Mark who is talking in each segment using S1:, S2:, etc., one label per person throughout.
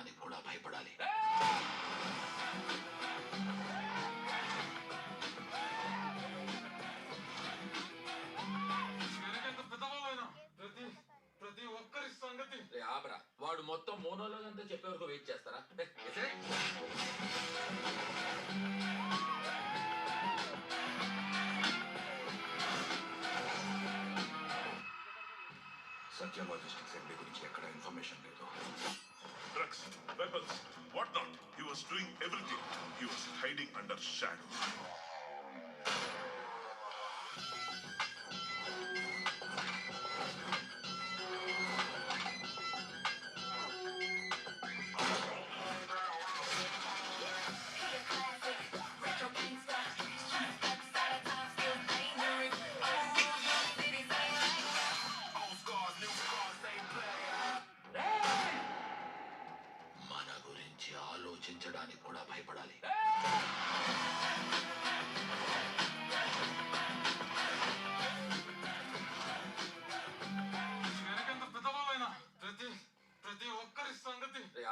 S1: చించడానికి కూడా భయపడాలి. ఆపరా, వాడు మొత్తం మోనోలోగ్ అంతా చెప్పే వరకు వెయిట్ చేస్తారా? సత్య లాజిస్టిక్స్ ఎండి గురించి ఎక్కడ ఇన్ఫర్మేషన్ లేదు.
S2: Drugs, weapons, what not. He was doing everything. He was hiding under shadow.
S1: ఆలోచించడానికి కూడా భయపడాలి.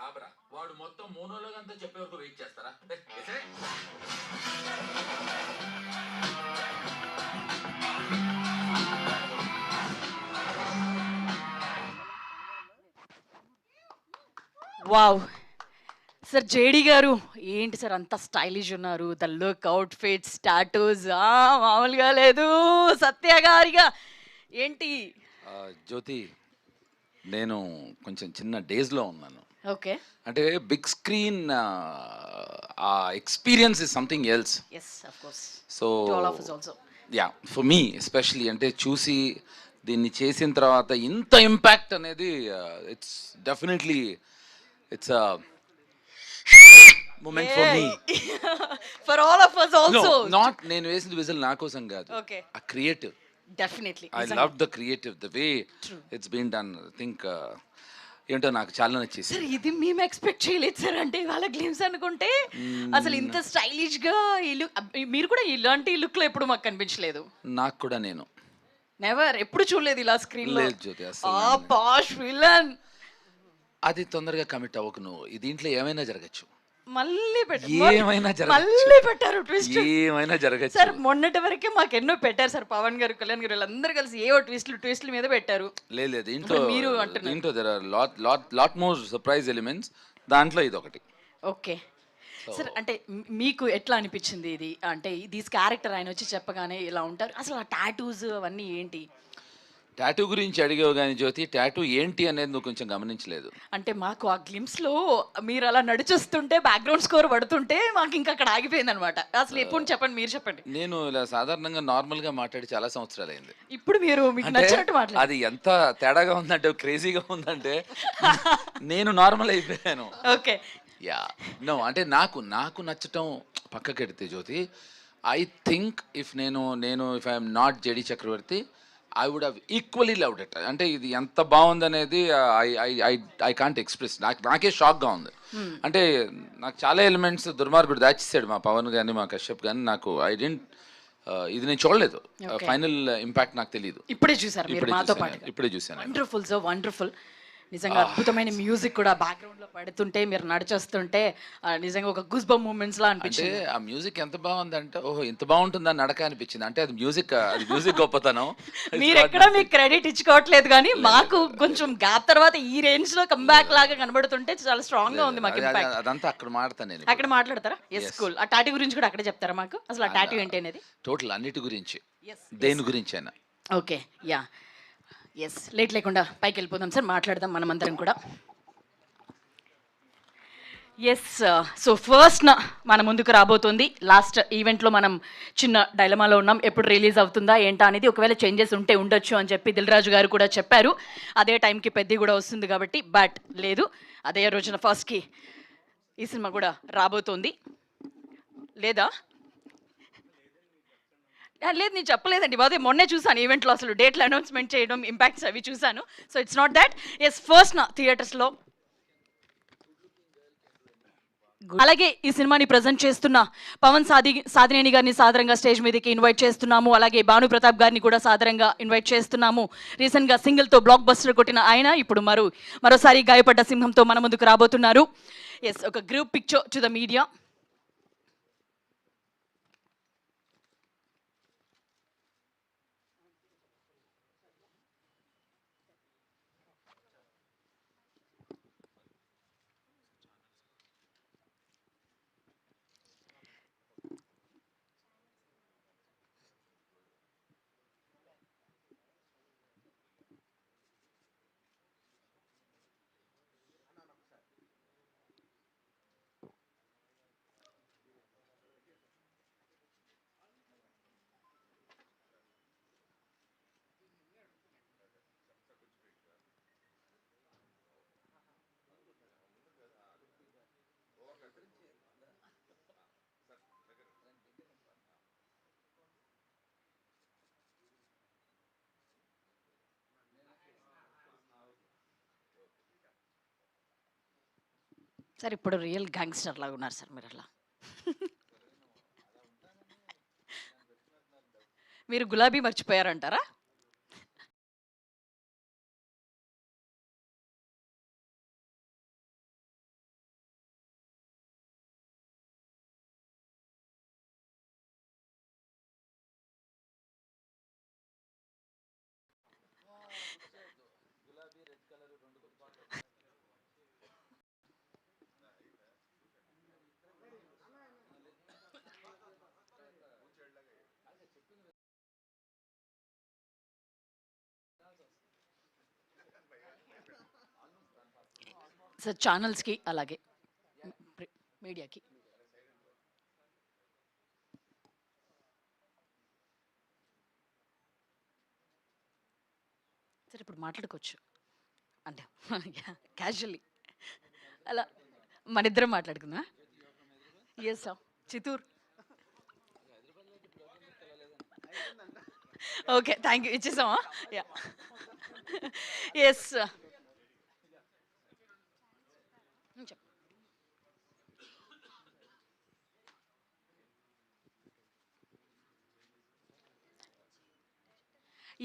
S1: ఆపరా, వాడు మొత్తం మోనోలోగ్ అంతా చెప్పే వరకు వెయిట్ చేస్తారా?
S3: వావ్ సార్, జేడి గారు ఏంటి సార్ అంత స్టైలిష్ ఉన్నారు, the look, out fits, tattoos మామూలుగా లేదు. సత్య గారిగా ఏంటి?
S1: జ్యోతి, నేను కొంచెం చిన్న డేస్లో ఉన్నాను.
S3: ఓకే,
S1: అంటే big screen uh experience is something else.
S3: Yes of course,
S1: so
S3: to all of us also.
S1: Yeah, for me especially, అంటే చూసి దీన్ని చేసిన తర్వాత ఇంత ఇంపాక్ట్ అనేది it's definitely it's moment for me.
S3: For all of us also.
S1: Not నేను వేసిన whistle నా కోసం కాదు,
S3: okay,
S1: uh creative.
S3: Definitely
S1: I love the creative, the way it's been done. I think ఏంటో నాకు చాలా నచ్చేసి.
S3: సార్ ఇది మేము ఎక్స్పెక్ట్ చేయలేదు సార్. అంటే ఇవాళ గ్లిమ్స్ అనుకుంటే అసలు ఇంత స్టైలిష్ గా ఈ లుక్, మీరు కూడా ఇలాంటి లుక్ లో ఎప్పుడు మాకు కనిపించలేదు.
S1: నాకు కూడా నేను
S3: నెవర్ ఎప్పుడు చూడలేదు ఇలా స్క్రీన్ లో.
S1: లేదు జ్యోతి, అసలు
S3: ఆ పాష్ విలన్.
S1: అది తొందరగా కమిట్ అవ్వకు నువ్వు. ఈ దీంట్లో ఏమైనా జరగచ్చు,
S3: మళ్ళీ
S1: ఏమైనా జరగచ్చు,
S3: మళ్ళీ పెట్టారు ట్విస్ట్.
S1: ఏమైనా జరగచ్చు
S3: సార్ మొన్నటి వరకే మాకు ఎన్నో పెట్టారు సార్. పవన్ గారు, కళ్యాణ్ గారు వీళ్ళందరూ కలిసి ఏవో ట్విస్ట్ల మీద పెట్టారు.
S1: లేదు దీంట్లో
S3: మీరు అంటున్నారు
S1: దీంట్లో there are lot more surprise elements. దాంట్లో ఇది ఒకటి.
S3: ఓకే సార్, అంటే మీకు ఎట్లా అనిపించింది ఇది? అంటే ఇది క్యారెక్టర్ ఆయన వచ్చి చెప్పగానే ఇలా ఉంటారు, అసలు ఆ టాటూస్ అవన్నీ ఏంటి?
S1: టాటూ గురించి అడిగావు కానీ జ్యోతి, టాటూ ఏంటి అనేది నువ్వు కొంచెం గమనించలేదు.
S3: అంటే మాకు ఆ గ్లిమ్స్ లో మీరు అలా నడిచొస్తుంటే బ్యాక్గ్రౌండ్ స్కోర్ పడుతుంటే మాకు ఇంకా అక్కడ ఆగిపోయింది అనమాట. అసలు ఎప్పుడు చెప్పండి, మీరు చెప్పండి.
S1: నేను ఇలా సాధారణంగా నార్మల్ గా మాట్లాడి చాలా సంవత్సరాలు అయింది.
S3: ఇప్పుడు మీరు మీకు నచ్చినట్టు మాట్లాడారు.
S1: అది ఎంత తేడాగా ఉందంటే, క్రేజీగా ఉందంటే నేను నార్మల్ అయిపోయాను.
S3: ఓకే,
S1: యా నో, అంటే నాకు నచ్చటం పక్కకెడితే Jyothi, I think if if I'm not JD Chakravarthy, I would have equally loved it. అంటే ఇది ఎంత బాగుందనేది ఐ కాంట్ ఎక్స్ప్రెస్. నాకే షాక్గా ఉంది. అంటే నాకు చాలా ఎలిమెంట్స్ దుర్మార్గుడు దాచేసాడు, మా పవన్ కానీ మా కశ్యప్ కానీ. నాకు ఇది నేను చూడలేదు, ఫైనల్ ఇంపాక్ట్ నాకు తెలియదు.
S3: ఇప్పుడే చూసారు మీరు మాతో పాటు?
S1: ఇప్పుడే చూసాను.
S3: Wonderful so wonderful. నిజంగా అద్భుతమైన మ్యూజిక్ కూడా బ్యాక్గ్రౌండ్ లో పడుతుంటే మీరు నడిచొస్తుంటే నిజంగా ఒక గూస్ బంప్ మూమెంట్స్ లా అనిపించింది.
S1: ఆ మ్యూజిక్ ఎంత బాగుందంటే, ఓహో ఇంత బాగుంటుందని నడక అనిపించింది. అంటే అది మ్యూజిక్ గొప్పతనం.
S3: మీరు ఎక్కడ మీకు క్రెడిట్ ఇచ్చుకోవట్లేదు కానీ మాకు కొంచెం గ్యాప్ తర్వాత ఈ రేంజ్ లో కంబ్యాక్ లాగా కనబడుతుంటే చాలా స్ట్రాంగ్ గా ఉంది మాకు.
S1: అదంతా అక్కడ మాడతాను నేను.
S3: అక్కడ మాట్లాడతారా? Yes cool. ఆ టాటూ గురించి కూడా అక్కడే చెప్తారా మాకు? అసలు ఆ టాటూ ఏంటి అనేది
S1: టోటల్ అన్నిటి గురించి, దేని గురించి అయినా.
S3: Okay, yeah, yes. లేట్ లేకుండా పైకి వెళ్ళిపోదాం సార్, మాట్లాడదాం మనమందరం కూడా. ఎస్, సో ఫస్ట్ మన ముందుకు రాబోతుంది లాస్ట్ ఈవెంట్లో మనం చిన్న డైలమాలో ఉన్నాం, ఎప్పుడు రిలీజ్ అవుతుందా ఏంటా అనేది. ఒకవేళ చేంజెస్ ఉంటే ఉండొచ్చు అని చెప్పి దిల్ రాజు గారు కూడా చెప్పారు. అదే టైంకి పెద్ద కూడా వస్తుంది కాబట్టి, బట్ లేదు, అదే రోజున ఫస్ట్కి ఈ సినిమా కూడా రాబోతోంది. లేదా లేదు, నేను చెప్పలేదండి, అదే మొన్నే చూసాను ఈవెంట్లో, అసలు డేట్లు అనౌన్స్మెంట్ చేయడం, ఇంపాక్ట్స్ అవి చూసాను. So it's not that. Yes, first థియేటర్స్లో అలాగే ఈ సినిమాని ప్రజెంట్ చేస్తున్న పవన్ సాధినేని గారిని సాదరంగా స్టేజ్ మీదకి ఇన్వైట్ చేస్తున్నాము. అలాగే భాను ప్రతాప్ గారిని కూడా సాదరంగా ఇన్వైట్ చేస్తున్నాము. రీసెంట్గా సింగిల్తో బ్లాక్ బస్టర్ కొట్టిన ఆయన ఇప్పుడు మరోసారి గాయపడ్డ సింహంతో మన ముందుకు రాబోతున్నారు. ఎస్, ఒక group picture to the media. Sir ఇప్పుడు రియల్ గ్యాంగ్స్టర్ లాగా ఉన్నారు సార్ మీరు. అలా మీరు గులాబీ మర్చిపోయారంటారా? సార్ ఛానల్స్కి అలాగే మీడియాకి సార్ ఇప్పుడు మాట్లాడుకోవచ్చు అంటే క్యాజువల్లీ అలా మన ఇద్దరం మాట్లాడుకుందా? Yes sir, Chittoor. Okay, thank you. ఇచ్చేసామా? Yeah, yes.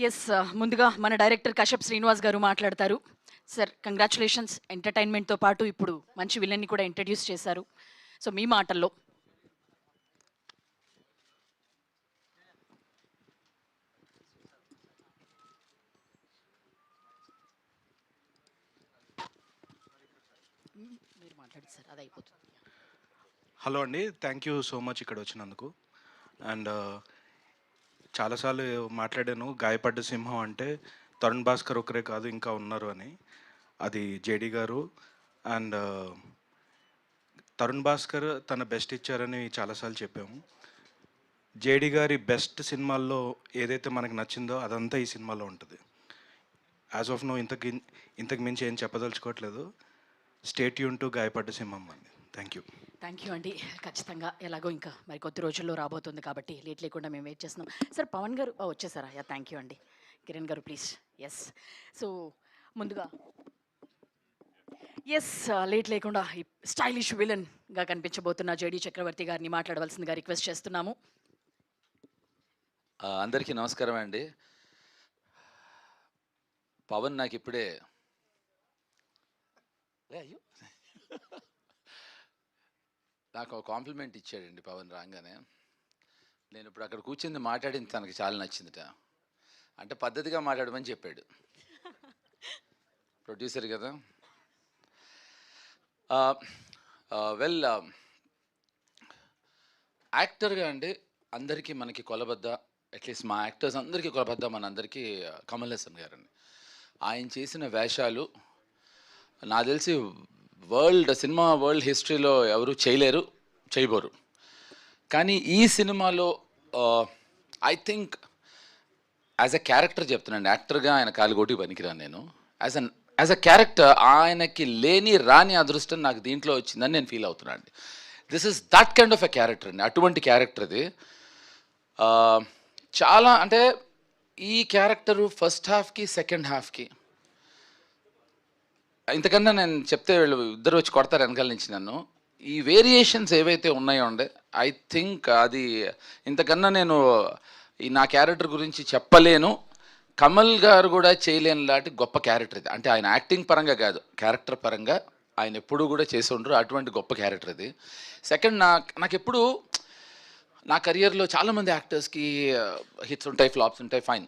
S3: ఎస్, ముందుగా మన డైరెక్టర్ కశ్యప్ శ్రీనివాస్ గారు మాట్లాడతారు. సార్ కంగ్రాచులేషన్స్, ఎంటర్టైన్మెంట్తో పాటు ఇప్పుడు మంచి విలన్ని కూడా ఇంట్రడ్యూస్ చేశారు. సో మీ మాటల్లో. మీరు మాట్లాడి సార్, అది అయిపోతుంది.
S4: హలో అండి, థ్యాంక్ యూ సో మచ్ ఇక్కడ వచ్చినందుకు. అండ్ చాలాసార్లు మాట్లాడాను, గాయపడ్డ సింహం అంటే తరుణ్ భాస్కర్ ఒకరే కాదు ఇంకా ఉన్నారు అని. అది జేడి గారు అండ్ తరుణ్ భాస్కర్ తన బెస్ట్ ఇచ్చారని చాలాసార్లు చెప్పాము. జేడి గారి బెస్ట్ సినిమాల్లో ఏదైతే మనకు నచ్చిందో అదంతా ఈ సినిమాలో ఉంటుంది. యాజ్ ఆఫ్ నో ఇంతకు మించి ఏం చెప్పదలుచుకోవట్లేదు. స్టే ట్యూన్ టు గాయపడ్డ సింహం అండి. Thank you.
S3: థ్యాంక్ యూ అండి. ఖచ్చితంగా ఎలాగో ఇంకా మరి కొద్ది రోజుల్లో రాబోతుంది కాబట్టి లేట్ లేకుండా మేము వెయిట్ చేస్తున్నాం. సార్ పవన్ గారు వచ్చేసారా? యా, థ్యాంక్ యూ అండి. కిరణ్ గారు ప్లీజ్. ఎస్, సో ముందుగా ఎస్ లేట్ లేకుండా ఈ స్టైలిష్ విలన్గా కనిపించబోతున్న జేడి చక్రవర్తి గారిని మాట్లాడవలసిందిగా రిక్వెస్ట్ చేస్తున్నాము.
S1: అందరికీ నమస్కారం అండి. పవన్ నాకు ఇప్పుడే అయ్యో నాకు ఒక కాంప్లిమెంట్ ఇచ్చాడండి పవన్ రాగానే. నేను ఇప్పుడు అక్కడ కూర్చుంది మాట్లాడింది తనకి చాలా నచ్చిందిట. అంటే పద్ధతిగా మాట్లాడమని చెప్పాడు. ప్రొడ్యూసర్ కదా. వెల్, యాక్టర్గా అండి అందరికీ మనకి కొలబద్ద, అట్లీస్ట్ మా యాక్టర్స్ అందరికీ కొలబద్ద మనందరికీ కమల్ హాసన్ గారండి. ఆయన చేసిన వేషాలు నాకు తెలిసి సినిమా వరల్డ్ హిస్టరీలో ఎవరు చేయలేరు, చేయబోరు. కానీ ఈ సినిమాలో I think as a character చెప్తున్నాను, యాక్టర్గా ఆయన కాలుగోటి పనికిరాను నేను. యాజ్ అ క్యారెక్టర్ ఆయనకి లేని రాని అదృష్టం నాకు దీంట్లో వచ్చిందని నేను ఫీల్ అవుతున్నాను అండి. This is that kind of a character అండి. అటువంటి క్యారెక్టర్ ఇది. చాలా అంటే ఈ క్యారెక్టరు ఫస్ట్ హాఫ్కి సెకండ్ హాఫ్కి ఇంతకన్నా నేను చెప్తే వీళ్ళు ఇద్దరు వచ్చి కొడతారు వెనకాల నుంచి నన్ను. ఈ వేరియేషన్స్ ఏవైతే ఉన్నాయో అండి, ఐ థింక్ అది ఇంతకన్నా నేను ఈ నా క్యారెక్టర్ గురించి చెప్పలేను. కమల్ గారు కూడా చేయలేని లాంటి గొప్ప క్యారెక్టర్ ఇది. అంటే ఆయన యాక్టింగ్ పరంగా కాదు, క్యారెక్టర్ పరంగా ఆయన ఎప్పుడూ కూడా చేసి ఉండరు, అటువంటి గొప్ప క్యారెక్టర్ ఇది. సెకండ్, నాకు ఎప్పుడు నా కెరియర్లో చాలామంది యాక్టర్స్కి హిట్స్ ఉంటాయి, ఫ్లాప్స్ ఉంటాయి, ఫైన్.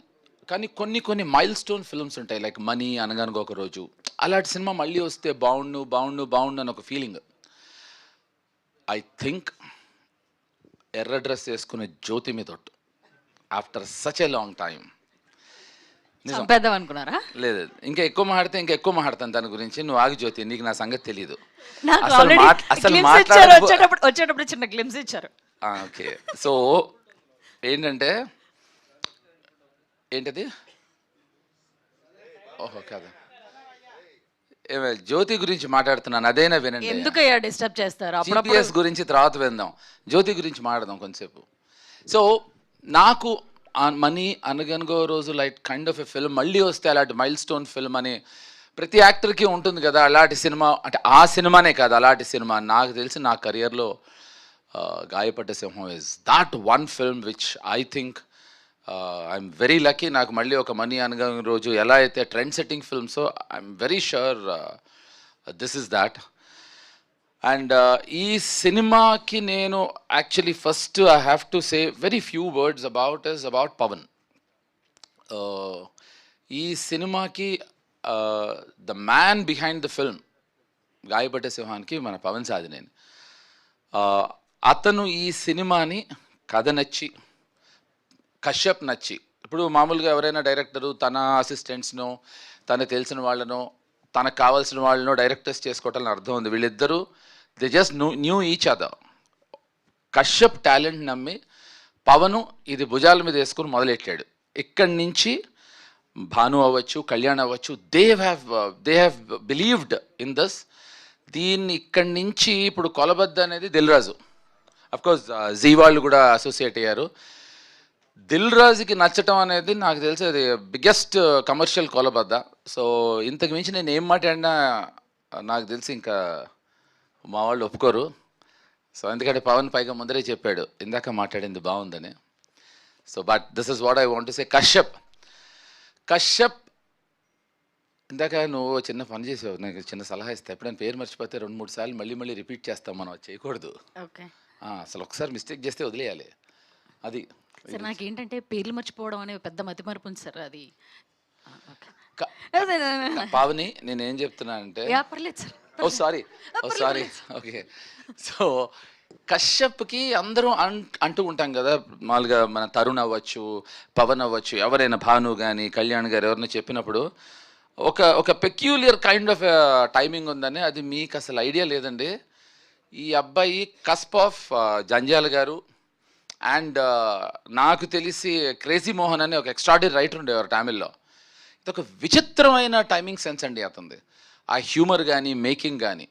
S1: కానీ కొన్ని మైల్ స్టోన్ ఫిల్మ్స్ ఉంటాయి, లైక్ మనీ, అనగనగా ఒక రోజు. అలాంటి సినిమా మళ్ళీ వస్తే బాగుండు అని ఒక ఫీలింగ్. ఐ థింక్ ఎర్ర డ్రెస్ వేసుకునే జ్యోతి మీదొట్టు after such a long time.
S3: చంపేద్దాం అనుకున్నారా?
S1: లేదు, ఇంకా ఎక్కువ మాట్లాడతాను దాని గురించి. నువ్వు ఆగి జ్యోతి, నీకు నా సంగతి తెలీదు.
S3: నాకు
S1: అసలు
S3: already
S1: అసలు
S3: glimpse
S1: మాట్లాడ
S3: ఇచ్చారు, వచ్చేటప్పుడు చిన్న గ్లిమ్స్ ఇచ్చారు.
S1: ఓకే, సో ఏంటంటే ఏంటది, ఓహో కాదు, జ్యోతి గురించి మాట్లాడుతున్నాను, అదేనా వినండి.
S3: ఎందుకయ్యా డిస్టర్బ్ చేస్తారు?
S1: GPS గురించి తర్వాత విందాం, జ్యోతి గురించి మాట్లాడదాం కొంచెంసేపు. సో నాకు మనీ, అనగనగో రోజు like kind of a film మళ్ళీ వస్తే అలాంటి మైల్ స్టోన్ ఫిల్మ్ అని ప్రతి యాక్టర్కి ఉంటుంది కదా. అలాంటి సినిమా అంటే ఆ సినిమానే కాదు, అలాంటి సినిమా నాకు తెలిసి నా కెరియర్లో Gayapadda Simham is that one film which I think I'm very lucky. నాకు మళ్ళీ ఒక మనీ, అనగనగో రోజు ఎలా అయితే trend setting films so, I'm very sure this is that. And ఈ సినిమాకి నేను actually first I have to say very few words about Pavan. ఈ సినిమాకి the man behind the film Gayapadda సింహానికి మన పవన్ సాధినేని. అతను ఈ సినిమాని కథ నచ్చి, కశ్యప్ నచ్చి, ఇప్పుడు మామూలుగా ఎవరైనా డైరెక్టరు తన అసిస్టెంట్స్నో, తనకు తెలిసిన వాళ్ళనో, తనకు కావాల్సిన వాళ్ళనో డైరెక్టర్స్ చేసుకోవటాలని అర్థం ఉంది. వీళ్ళిద్దరూ they just new each other. Kashyap talent నమ్మి పవను ఇది భుజాల మీద వేసుకుని మొదలెట్టాడు. ఇక్కడి నుంచి భాను అవ్వచ్చు, కళ్యాణ్ అవ్వచ్చు, they have believed in this. దీన్ని ఇక్కడి నుంచి ఇప్పుడు కొలబద్ద అనేది దిల్ రాజు, అఫ్కోర్స్ జీ వాళ్ళు కూడా అసోసియేట్ అయ్యారు. దిల్ రాజుకి నచ్చటం అనేది నాకు తెలిసి అది బిగ్గెస్ట్ కమర్షియల్ కొలబద్ద. సో ఇంతకు మించి నేను ఏం మాట్లాడినా నాకు తెలిసి ఇంకా మా వాళ్ళు ఒప్పుకోరు. సో ఎందుకంటే పవన్ పైగా ముందరే చెప్పాడు ఇందాక మాట్లాడింది బాగుందని. So but this is what I want to సే. కశ్యప్ ఇందాక నువ్వు చిన్న పని చేసావు, నాకు చిన్న సలహా ఇస్తా. ఎప్పుడైనా పేరు మర్చిపోతే 2-3 సార్లు మళ్ళీ రిపీట్ చేస్తాం, మనం అది చేయకూడదు. అసలు ఒకసారి మిస్టేక్ చేస్తే వదిలేయాలి. అది
S3: సార్ నాకేంటంటే పేర్లు మర్చిపోవడం అనే పెద్ద మతిమరుపు ఉంది సార్. అది
S1: పావని నేనేం చెప్తున్నానంటే,
S3: పర్లేదు సార్.
S1: ఓ సారీ ఓకే. సో కశ్యప్కి అందరూ అంటూ ఉంటాం కదా, మామూలుగా మన తరుణ్ అవ్వచ్చు, పవన్ అవ్వచ్చు, ఎవరైనా భాను కానీ కళ్యాణ్ గారు ఎవరైనా చెప్పినప్పుడు ఒక పెక్యూలియర్ కైండ్ ఆఫ్ టైమింగ్ ఉందని. అది మీకు అసలు ఐడియా లేదండి. ఈ అబ్బాయి కస్ప్ ఆఫ్ జంజాల్ గారు అండ్ నాకు తెలిసి క్రేజీ మోహన్ అని ఒక ఎక్స్ట్రాడినరీ రైటర్ ఉండేవారు తమిళ్లో. ఇది ఒక విచిత్రమైన టైమింగ్ సెన్స్ అండి అతనిది, ఆ హ్యూమర్ కానీ మేకింగ్ కానీ.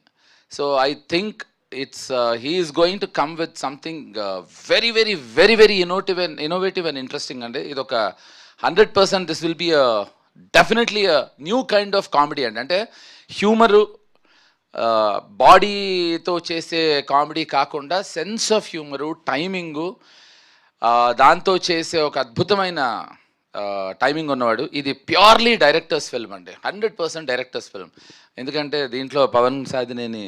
S1: So I think he is going to come with something very innovative and interesting అండి. ఇది ఒక 100% this will be definitely a new kind of comedy అండి. అంటే హ్యూమరు బాడీతో చేసే కామెడీ కాకుండా సెన్స్ ఆఫ్ హ్యూమరు, టైమింగు, దాంతో చేసే ఒక అద్భుతమైన టైమింగ్ ఉన్నవాడు. ఇది ప్యూర్లీ డైరెక్టర్స్ ఫిల్మ్ అండి, 100% డైరెక్టర్స్ ఫిల్మ్. ఎందుకంటే దీంట్లో పవన్ సాధినేని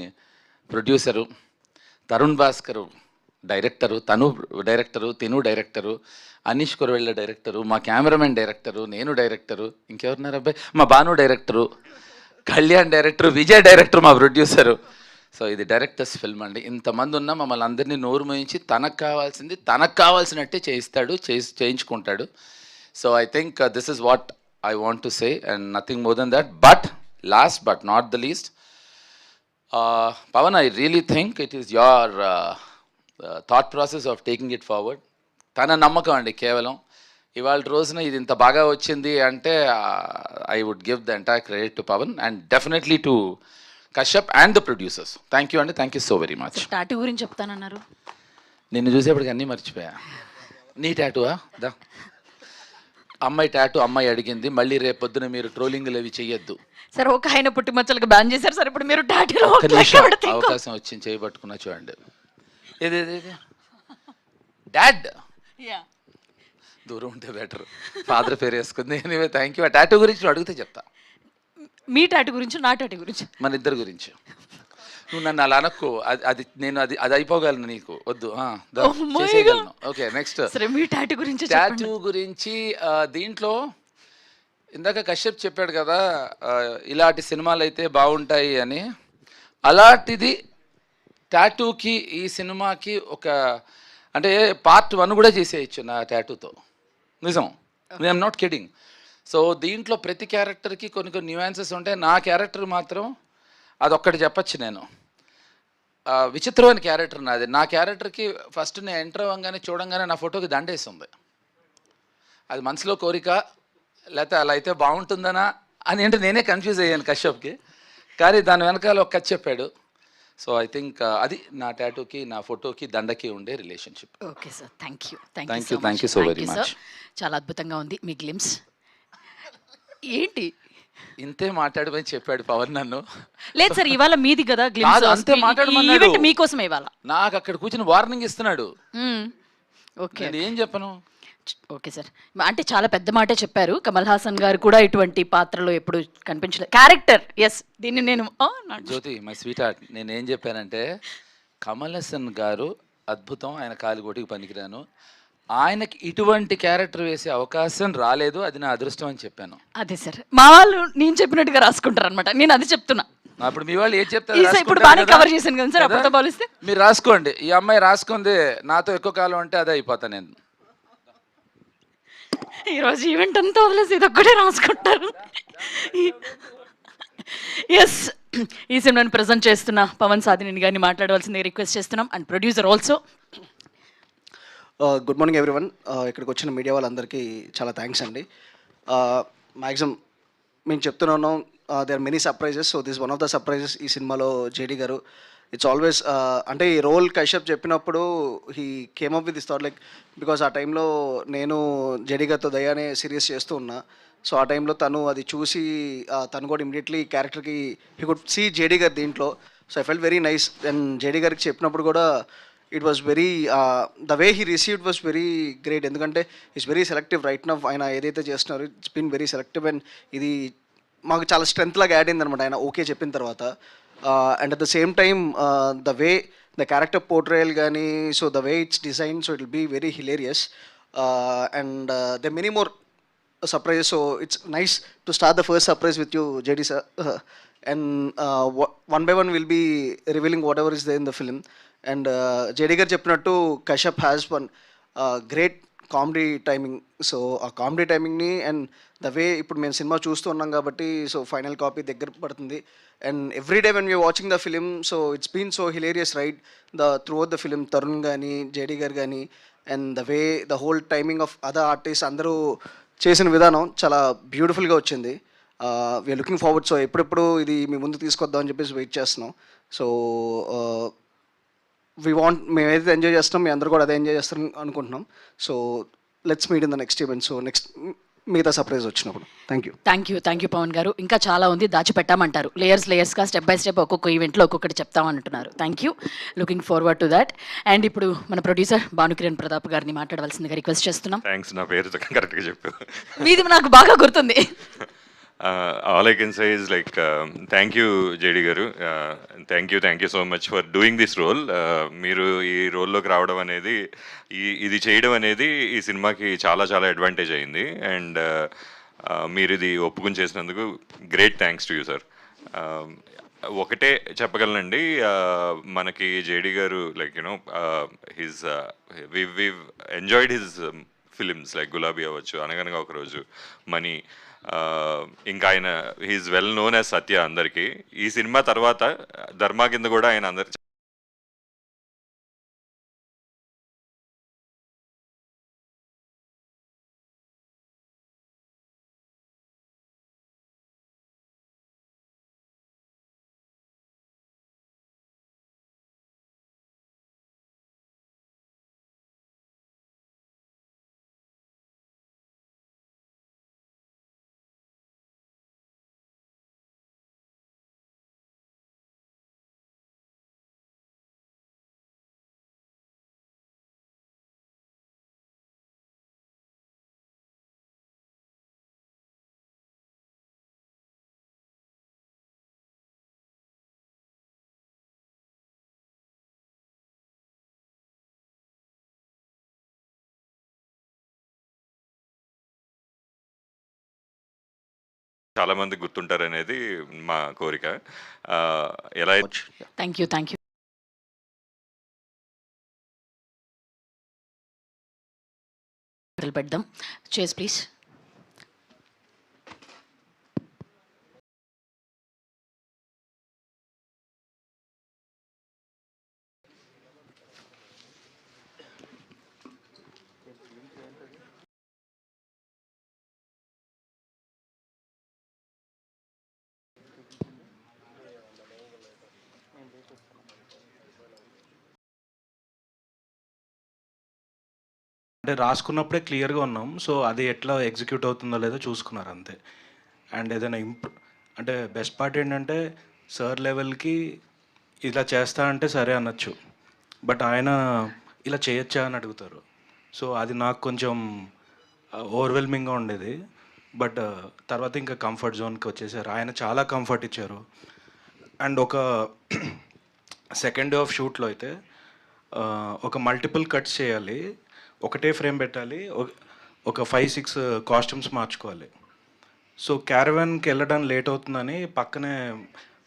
S1: ప్రొడ్యూసరు, తరుణ్ భాస్కర్ డైరెక్టరు, తను డైరెక్టరు, అనీష్ కురవెళ్ళ డైరెక్టరు, మా కెమెరామెన్ డైరెక్టరు, నేను డైరెక్టరు, ఇంకెవరున్నారు అబ్బాయి, మా Bhanu director, Kalyan director, Vijay director, మా ప్రొడ్యూసరు. సో ఇది డైరెక్టర్స్ ఫిల్మ్ అండి. ఇంతమంది ఉన్నా మమ్మల్ని అందరినీ నోరు మోయించి తనకు కావాల్సినట్టే చేయించుకుంటాడు. So I think this is what I want to say and nothing more than that. But last but not the least, Pavan, I really think it is your thought process of taking it forward. తన నమ్మకం అండి కేవలం. ఇవాళ రోజున ఇది ఇంత బాగా వచ్చింది అంటే I would give the entire credit to Pavan and definitely to Kashyap and the producers. Thank you అండి, thank you so very much.
S3: Tattoo గురించి చెప్తానన్నారు,
S1: నిన్ను చూసేప్పటికి అన్నీ మర్చిపోయా. నీ టాటూవా? దా అమ్మాయి టాటూ అమ్మాయి అడిగింది, మళ్ళీ రేపు పొద్దున మీరు ట్రోలింగ్లు అవి చెయ్యొద్దు.
S3: సరే ఒక ఆయన పుట్టుమచ్చలకు బ్యాన్ చేశారు సార్, ఇప్పుడు మీరు టాటూలో
S1: ఒక్క నిమిషం అవకాశం వచ్చింది, చేయబట్టుకున్నా చూడండి. ఏదేది డాడ్ దూరం ఉంటే బెటర్, ఫాదర్ పేరు వేసుకుంది. Anyway thank you. ఆ టాటూ గురించి నువ్వు అడిగితే చెప్తా.
S3: మీ టాటూ గురించి నా టాటూ గురించి
S1: మన ఇద్దరి గురించి. నువ్వు నన్ను అలా అనక్కు, అది నేను అది అయిపోగలను, నీకు వద్దు. చేసేయగలను. ఓకే నెక్స్ట్
S3: సరే మీ టాటూ గురించి
S1: టాటూ గురించి. దీంట్లో ఇందాక కశ్యప్ చెప్పాడు కదా, ఇలాంటి సినిమాలు అయితే బాగుంటాయి అని. అలాంటిది టాటూకి ఈ సినిమాకి ఒక అంటే పార్ట్ 1 కూడా చేసేయచ్చు నా టాటూతో. నిజం, ఐఎమ్ నాట్ కిడింగ్. సో దీంట్లో ప్రతి క్యారెక్టర్కి కొన్ని కొన్ని న్యూయాన్సెస్ ఉంటాయి. నా క్యారెక్టర్ మాత్రం అదొక్కటి చెప్పచ్చు నేను. విచిత్రమైన క్యారెక్టర్ నాది. నా క్యారెక్టర్కి ఫస్ట్ నేను ఎంటర్ అవ్వగానే చూడంగానే నా ఫోటోకి దండేస్తుంది. అది మనసులో కోరిక, లేకపోతే అలా అయితే బాగుంటుందనా అని అంటే నేనే కన్ఫ్యూజ్ అయ్యాను కశ్యప్కి. కానీ దాని వెనకాల ఒక కథ చెప్పాడు. సో ఐ థింక్ అది నా టాటూకి నా ఫోటోకి దండకి ఉండే relationship.
S3: Okay sir, thank you
S1: thank you so very much.
S3: చాలా అద్భుతంగా ఉంది మీ గ్లిమ్స్. ఏంటి
S1: ఇంతే మాట్లాడమని చెప్పాడు పవన్ నన్ను.
S3: లేదు సార్, ఇవాళ మీది కదా
S1: కాదు,
S3: గ్లిమ్స్,
S1: అంతే మాట్లాడమన్నాడు.
S3: ఈవెంట్ మీకోసమే ఇవాళ.
S1: నాకు అక్కడ కూర్చొని వార్నింగ్ ఇస్తున్నాడు.
S3: ఓకే
S1: నేను ఏం చెప్పను.
S3: ఓకే సార్, అంటే చాలా పెద్ద మాటే చెప్పారు. కమల్ హాసన్ గారు కూడా ఇటువంటి పాత్రలో ఎప్పుడు కనిపించలేదు. క్యారెక్టర్ ఎస్, దీన్ని నేను
S1: జ్యోతి మై స్వీట్ హార్ట్, నేను ఏం చెప్పానంటే కమల్ హాసన్ గారు అద్భుతం, ఆయన కాలిగోటికి పనికిరాను, ఆయనకి ఇటువంటి క్యారెక్టర్ వేసే అవకాశం రాలేదు, అది నా అదృష్టం అని చెప్పాను.
S3: అదే సార్, మా వాళ్ళు నేను చెప్పినట్టుగా రాసుకుంటారు అనమాట. నేను అది చెప్తున్నా.
S1: అప్పుడు మీ వాళ్ళు ఏం చెప్తారు?
S3: ఇప్పుడు బాగానే కవర్ చేశాను కదా సార్, అప్పుడుతో పోలిస్తే.
S1: మీరు రాసుకోండి, ఈ అమ్మాయి రాసుకుంది నాతో ఎక్కువ కాలం అంటే అదే అయిపోతా నేను.
S3: ఈరోజు ఈవెంట్ అంతా వదిలేసి ఇది ఒక్కటే రాసుకుంటారు. ఎస్, ఈ సినిమాని ప్రజెంట్ చేస్తున్న పవన్ సాధినేని గారిని మాట్లాడవలసిందిగా రిక్వెస్ట్ చేస్తున్నాం. And producer also.
S5: Good morning everyone. ఇక్కడికి వచ్చిన మీడియా వాళ్ళందరికీ చాలా థ్యాంక్స్ అండి. మ్యాక్సిమం మేము చెప్తున్నాం, they are many surprises. So this one of the surprises ఈ సినిమాలో జేడీ గారు. ఇట్స్ ఆల్వేస్ అంటే ఈ రోల్ కశ్యప్ చెప్పినప్పుడు he came up with this thought, like because ఆ టైంలో నేను జేడీ గారితో దయానే సీరియస్ చేస్తూ ఉన్నా. సో ఆ టైంలో తను అది చూసి తను కూడా ఇమీడియట్లీ క్యారెక్టర్కి హీ కుడ్ సీ జేడీ గారు దీంట్లో. So I felt very nice. And JD గారికి చెప్పినప్పుడు కూడా it was very the way he received was very great. ఎందుకంటే it's very selective right now. ఆయన ఏదైతే చేస్తున్నారో it's been very selective. And ఇది మాకు చాలా స్ట్రెంత్ లాగా యాడ్ అయింది అనమాట ఆయన ఓకే చెప్పిన తర్వాత. And at the same time the way the character portrayal కానీ, so the way it's design, so it will be very hilarious. And the many more surprises. So it's nice to start the first surprise with you, JD sir. And one by one we'll be revealing whatever is there in the film. And JD గారు చెప్పినట్టు Kashyap has one great comedy timing. So ఆ comedy టైమింగ్ని and the వే ఇప్పుడు మేము cinema చూస్తూ ఉన్నాం కాబట్టి so final copy దగ్గర పడుతుంది. And every day when we're watching the film, so it's been so hilarious right throughout the film. Tarun కానీ జేడీ గారు కానీ and the way the whole timing of other artist అందరూ చేసిన విధానం చాలా బ్యూటిఫుల్గా వచ్చింది. We are looking forward. సో ఎప్పుడెప్పుడు ఇది మీ ముందు తీసుకొద్దాం అని చెప్పేసి వెయిట్ చేస్తున్నాం. సో మేమైతే ఎంజాయ్ చేస్తున్నాం, మీ అందరూ కూడా అదే ఎంజాయ్ చేస్తాం అనుకుంటున్నాం. So let's meet in the next event. So next మిగతా సర్ప్రైజ్ వచ్చినప్పుడు.
S3: థ్యాంక్ యూ పవన్ గారు. ఇంకా చాలా ఉంది, దాచిపెట్టామంటారు. లేయర్స్గా స్టెప్ బై స్టెప్ ఒక్కొక్క ఈవెంట్లో ఒక్కొక్కటి చెప్తామంటున్నారు. Thank you, looking forward to that. And ఇప్పుడు మన ప్రొడ్యూసర్ భానుకిరణ్ ప్రతాప్ గారిని మాట్లాడవలసిందిగా రిక్వెస్ట్ చేస్తున్నాం.
S6: థ్యాంక్స్, నా పేరు కరెక్ట్గా చెప్పావు.
S3: మీది నాకు బాగా గుర్తుంది.
S6: All I can say is like thank you JD గారు, thank you so much for doing this role. మీరు ఈ రోల్లోకి రావడం అనేది, ఇది చేయడం అనేది ఈ సినిమాకి చాలా చాలా అడ్వాంటేజ్ అయింది. అండ్ మీరు ఇది ఒప్పుకుని చేసినందుకు great thanks to you sir. ఒకటే చెప్పగలనండి, మనకి జేడీ గారు like you know his we enjoyed his films like Gulabi అవ్వచ్చు, అనగనగా ఒకరోజు, మనీ, ఇంకా ఆయన he's well known as Satya అందరికీ. ఈ సినిమా తర్వాత ధర్మా కింద కూడా ఆయన అందరు చాలామంది గుర్తుంటారనేది మా కోరిక. ఎలా
S3: థ్యాంక్ యూ పెడదాం. చేస్ ప్లీజ్.
S4: అంటే రాసుకున్నప్పుడే క్లియర్గా ఉన్నాం. సో అది ఎట్లా ఎగ్జిక్యూట్ అవుతుందో లేదో చూసుకున్నారు అంతే. అండ్ ఏదైనా అంటే బెస్ట్ పార్ట్ ఏంటంటే సార్ లెవెల్కి ఇలా చేస్తా అంటే సరే అనొచ్చు, బట్ ఆయన ఇలా చేయొచ్చా అని అడుగుతారు. సో అది నాకు కొంచెం ఓవర్వెల్మింగ్గా ఉండేది. బట్ తర్వాత ఇంకా కంఫర్ట్ జోన్కి వచ్చేసారు. ఆయన చాలా కంఫర్ట్ ఇచ్చారు. అండ్ ఒక సెకండ్ డే ఆఫ్ షూట్లో అయితే ఒక మల్టిపుల్ కట్స్ చేయాలి, ఒకటే ఫ్రేమ్ పెట్టాలి, ఒక 5-6 కాస్ట్యూమ్స్ మార్చుకోవాలి. సో క్యారవాన్కి వెళ్ళడం లేట్ అవుతుందని పక్కనే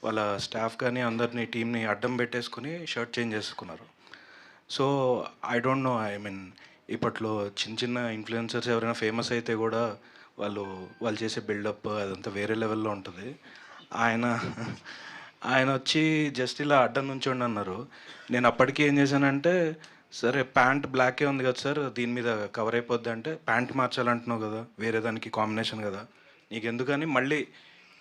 S4: వాళ్ళ స్టాఫ్ కానీ అందరినీ టీంని అడ్డం పెట్టేసుకుని షర్ట్ చేంజ్ చేసుకున్నారు. So I don't know, I mean ఇప్పట్లో చిన్న చిన్న ఇన్ఫ్లుయెన్సర్స్ ఎవరైనా ఫేమస్ అయితే కూడా వాళ్ళు చేసే బిల్డప్ అదంతా వేరే లెవెల్లో ఉంటుంది. ఆయన వచ్చి జస్ట్ ఇలా అడ్డం నుంచోండి అన్నారు. నేను అప్పటికి ఏం చేశానంటే, సరే ప్యాంట్ బ్లాకే ఉంది కదా సార్, దీని మీద కవర్ అయిపోద్ది అంటే, ప్యాంట్ మార్చాలంటున్నావు కదా, వేరే దానికి కాంబినేషన్ కదా నీకు ఎందుకని మళ్ళీ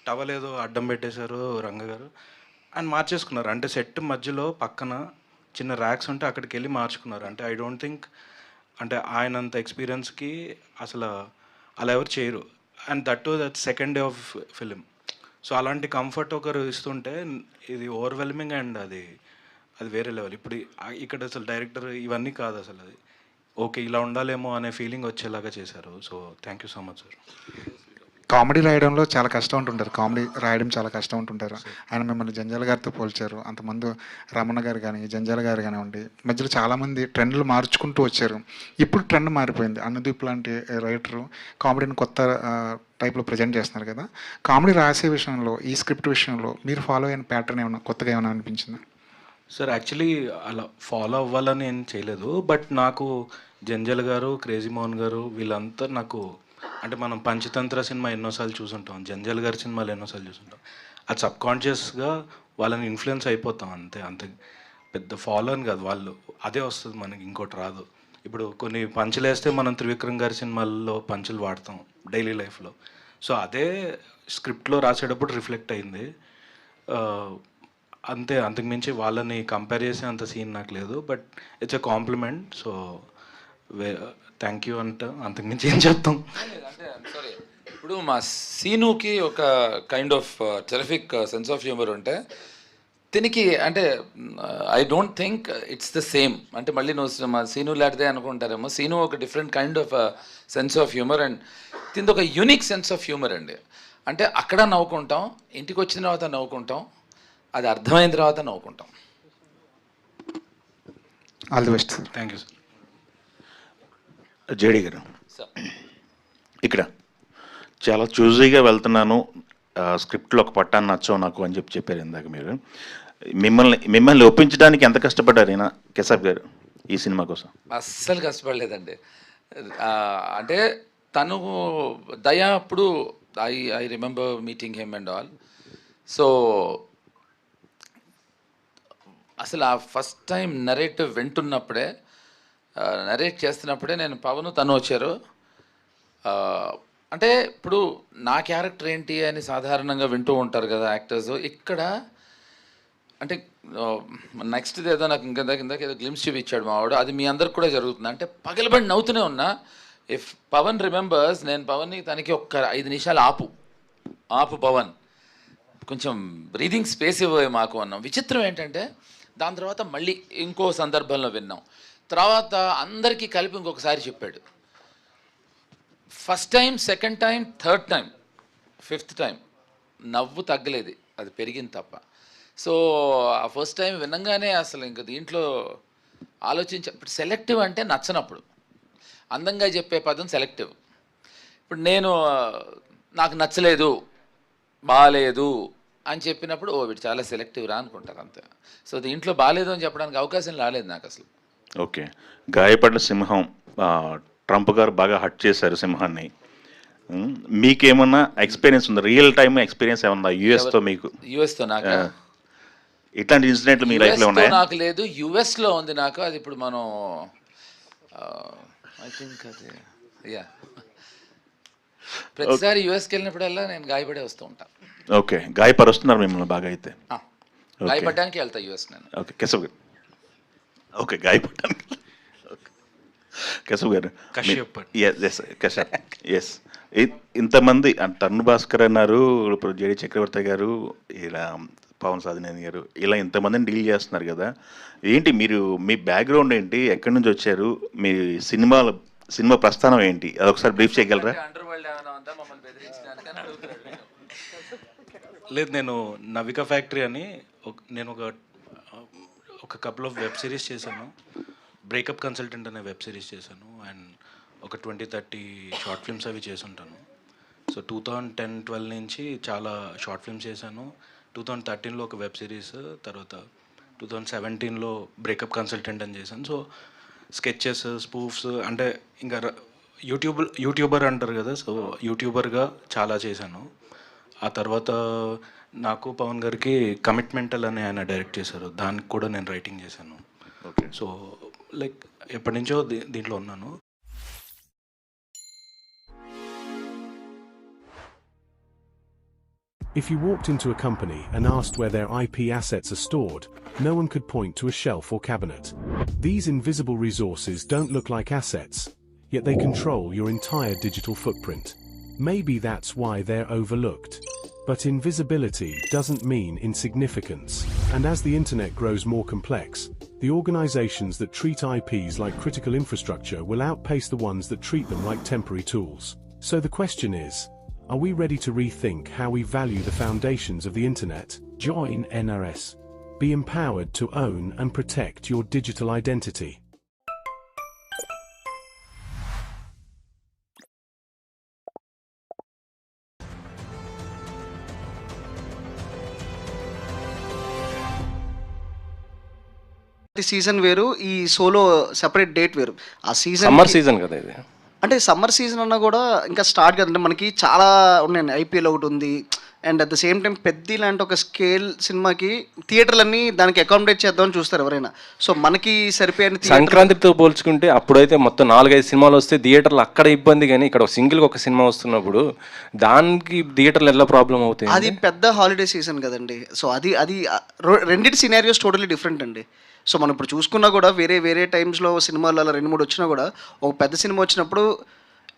S4: టవల్ ఏదో అడ్డం పెట్టేశారు రంగ గారు అని మార్చేసుకున్నారు. అంటే సెట్ మధ్యలో పక్కన చిన్న ర్యాక్స్ ఉంటే అక్కడికి వెళ్ళి మార్చుకున్నారు. అంటే ఐ డోంట్ థింక్ అంటే ఆయనంత ఎక్స్పీరియన్స్కి అసలు అలా ఎవరు చేయరు. And that second day of film. So అలాంటి కంఫర్ట్ ఒకరు ఇస్తుంటే ఇది ఓవర్వెల్మింగ్ అండ్ అది వేరే లెవెల్. ఇప్పుడు ఇక్కడ అసలు డైరెక్టర్ ఇవన్నీ కాదు, అసలు అది ఓకే ఇలా ఉండాలేమో అనే ఫీలింగ్ వచ్చేలాగా చేశారు. So thank you so much sir.
S7: Comedy రాయడంలో చాలా కష్టం ఉంటుంటారు, కామెడీ రాయడం చాలా కష్టం ఉంటుంటారు. ఆయన మిమ్మల్ని జంజాల గారితో పోల్చారు. అంతమంది రమణ గారు కానీ జంజాల గారు కానివ్వండి, మధ్యలో చాలామంది ట్రెండ్లు మార్చుకుంటూ వచ్చారు. ఇప్పుడు ట్రెండ్ మారిపోయింది. అనుదీప్ లాంటి రైటరు కామెడీని కొత్త టైప్లో ప్రజెంట్ చేస్తున్నారు కదా. కామెడీ రాసే విషయంలో, ఈ స్క్రిప్ట్ విషయంలో మీరు ఫాలో అయిన ప్యాటర్న్ ఏమైనా కొత్తగా ఏమైనా అనిపించిందా?
S4: సార్ యాక్చువల్లీ అలా ఫాలో అవ్వాలని ఏం చేయలేదు. బట్ నాకు జంజల్ గారు, క్రేజీ మోహన్ గారు వీళ్ళంతా నాకు, అంటే మనం పంచతంత్ర సినిమా ఎన్నోసార్లు చూసుంటాం, జంజల్ గారి సినిమాలు ఎన్నోసార్లు చూసుంటాం. అది సబ్కాన్షియస్గా వాళ్ళని ఇన్ఫ్లుయెన్స్ అయిపోతాం అంతే పెద్ద ఫాలో అని కాదు, వాళ్ళు అదే వస్తుంది మనకి, ఇంకోటి రాదు. ఇప్పుడు కొన్ని పంచులు వేస్తే మనం త్రివిక్రమ్ గారి సినిమాల్లో పంచులు వాడతాం డైలీ లైఫ్లో. సో అదే స్క్రిప్ట్లో రాసేటప్పుడు రిఫ్లెక్ట్ అయింది అంతే. అంతకుమించి వాళ్ళని కంపేర్ చేసే అంత సీన్ నాకు లేదు. But it's a compliment. So thank you అంతకుమించి ఏం చెప్తాం.
S1: అంటే సారీ, ఇప్పుడు మా సీనుకి ఒక kind of terrific sense of humour ఉంటే దీనికి అంటే I don't think it's the same. అంటే మళ్ళీ నువ్వు మా సీను లాంటిదే అనుకుంటారేమో. సీను ఒక different kind of sense of humour and దీనికి ఒక యూనిక్ సెన్స్ ఆఫ్ హ్యూమర్ అండి. అంటే అక్కడ నవ్వుకుంటాం, ఇంటికి వచ్చిన తర్వాత నవ్వుకుంటాం, అది అర్థమైన తర్వాత నవ్వుకుంటాం.
S7: All the best sir.
S4: Thank you sir.
S8: JD గారు,
S1: సార్
S8: ఇక్కడ చాలా చూజీగా వెళ్తున్నాను, స్క్రిప్ట్లో ఒక పట్టాన్ని నచ్చవు నాకు అని చెప్పారు ఇందాక మీరు. మిమ్మల్ని ఒప్పించడానికి ఎంత కష్టపడ్డారు ఈయన కేశవ్ గారు ఈ సినిమా కోసం?
S1: అస్సలు కష్టపడలేదండి. అంటే తను దయా అప్పుడు I remember meeting him and all. So అసలు ఆ ఫస్ట్ టైం నరేటివ్ వింటున్నప్పుడే, నరేట్ చేస్తున్నప్పుడే నేను పవన్ తను వచ్చారు. అంటే ఇప్పుడు నా క్యారెక్టర్ ఏంటి అని సాధారణంగా వింటూ ఉంటారు కదా యాక్టర్స్. ఇక్కడ అంటే నెక్స్ట్ది ఏదో నాకు ఇందాక ఏదో గ్లిమ్స్ చూపించాడు మా వాడు, అది మీ అందరికి కూడా జరుగుతుంది. అంటే పగలబడి నవ్వుతూనే ఉన్నా. ఇఫ్ పవన్ రిమెంబర్స్, నేను పవన్ని తనకి ఒక్క 5 నిమిషాలు ఆపు పవన్, కొంచెం బ్రీదింగ్ స్పేస్ ఇవ్వే మాకు అన్నాం. విచిత్రం ఏంటంటే దాని తర్వాత మళ్ళీ ఇంకో సందర్భంలో విన్నాం. తర్వాత అందరికీ కలిపి ఇంకొకసారి చెప్పాడు. First time, second time, third time, fifth time నవ్వు తగ్గలేదు, అది పెరిగింది తప్ప. సో ఆ ఫస్ట్ టైం వినంగానే అసలు ఇంక దీంట్లో ఇప్పుడు సెలెక్టివ్ అంటే నచ్చనప్పుడు, అందంగా చెప్పే పదం సెలెక్టివ్. ఇప్పుడు నాకు నచ్చలేదు బాగాలేదు అని చెప్పినప్పుడు వీడు చాలా సెలెక్టివ్ రా అనుకుంటారు అంతే. సో దీంట్లో బాగాలేదు అని చెప్పడానికి అవకాశం రాలేదు నాకు అసలు.
S8: ఓకే, గాయపడ్డ సింహం, ట్రంప్ గారు బాగా హట్ చేశారు సింహాన్ని. మీకేమన్నా ఎక్స్పీరియన్స్ ఉందా, రియల్ టైమ్ ఎక్స్పీరియన్స్ ఏమన్నా యుఎస్తో మీకు?
S1: యుఎస్తో నాకు
S8: ఇట్లాంటి ఇన్సిడెంట్లు మీ లైఫ్లో ఉన్నాయా?
S1: నాకు లేదు, యుఎస్లో ఉంది నాకు. అది ఇప్పుడు మనం ఐ థింక్ అది యా ప్రతిసారి యుఎస్కి వెళ్ళినప్పుడల్లా నేను గాయపడే వస్తూ ఉంటాను.
S8: ఓకే, గాయపరుస్తున్నారు మిమ్మల్ని బాగా అయితే?
S1: గాయపడడానికి వెళ్తా యుఎస్ నేను.
S8: ఓకే కేశవ్ గారు. ఓకే, గాయపడడానికి. కేశవ్ గారు. కశ్యప్. ఎస్, ఇంతమంది తరుణ్ భాస్కర్ అన్నారు, ఇప్పుడు జేడి చక్రవర్తి గారు, ఇలా పవన్ సాధినేని గారు, ఇలా ఇంతమందిని డీల్ చేస్తున్నారు కదా. ఏంటి మీరు, మీ బ్యాక్గ్రౌండ్ ఏంటి, ఎక్కడి నుంచి వచ్చారు, మీ సినిమా ప్రస్థానం ఏంటి, అదొకసారి బ్రీఫ్ చేయగలరా?
S4: లేదు, నేను నవిక ఫ్యాక్టరీ అని నేను ఒక కపుల్ ఆఫ్ వెబ్ సిరీస్ చేశాను. బ్రేకప్ కన్సల్టెంట్ అనే వెబ్ సిరీస్ చేశాను. అండ్ ఒక 20-30 షార్ట్ ఫిల్మ్స్ అవి చేసుంటాను. సో 2010-12 నుంచి చాలా షార్ట్ ఫిల్మ్స్ చేశాను. 2013లో ఒక వెబ్ సిరీస్, తర్వాత 2017లో బ్రేకప్ కన్సల్టెంట్ అని చేశాను. సో స్కెచెస్, స్పూఫ్స్, అంటే ఇంకా యూట్యూబర్ అంటారు కదా, సో యూట్యూబర్గా చాలా చేశాను. ఆ తర్వాత నాకు పవన్ గారికి కమిట్మెంటల్ అని ఆయన డైరెక్ట్ చేశారు, దానికి కూడా నేను రైటింగ్ చేశాను.
S8: ఓకే,
S4: సో లైక్ ఎప్పటి నుంచో దీంట్లో ఉన్నాను.
S9: If you walked into a company and asked where their IP assets are stored, no one could point to a shelf or cabinet. These invisible resources don't look like assets, yet they control your entire digital footprint. Maybe that's why they're overlooked. But invisibility doesn't mean insignificance. And as the internet grows more complex, the organizations that treat IPs like critical infrastructure will outpace the ones that treat them like temporary tools. So the question is, are we ready to rethink how we value the foundations of the internet? Join NRS. Be empowered to own and protect your digital identity.
S5: Season వేరు, ఈ solo separate date వేరు. ఆ season
S10: summer season కదా ఇది.
S5: అంటే summer season అన్నా కూడా ఇంకా స్టార్ట్ కదంటే మనకి చాలా ఉన్నాయి. ఐపీఎల్ ఒకటి ఉంది, and at the same time పెద్ద లాంటి ఒక స్కేల్ సినిమాకి థియేటర్లన్నీ దానికి అకామిడేట్ చేద్దామని చూస్తారు ఎవరైనా. సో మనకి సరిపోయిన
S10: సంక్రాంతితో పోల్చుకుంటే అప్పుడైతే మొత్తం 4-5 సినిమాలు వస్తే థియేటర్లు అక్కడ ఇబ్బంది, కానీ ఇక్కడ సింగిల్గా ఒక సినిమా వస్తున్నప్పుడు దానికి థియేటర్లు ఎలా ప్రాబ్లం అవుతాయి?
S5: అది పెద్ద హాలిడే సీజన్ కదండి. సో అది రెండింటి సినారియోస్ టోటలీ డిఫరెంట్ అండి. సో మనం ఇప్పుడు చూసుకున్నా కూడా వేరే టైమ్స్లో సినిమాలు అలా 2-3 వచ్చినా కూడా ఒక పెద్ద సినిమా వచ్చినప్పుడు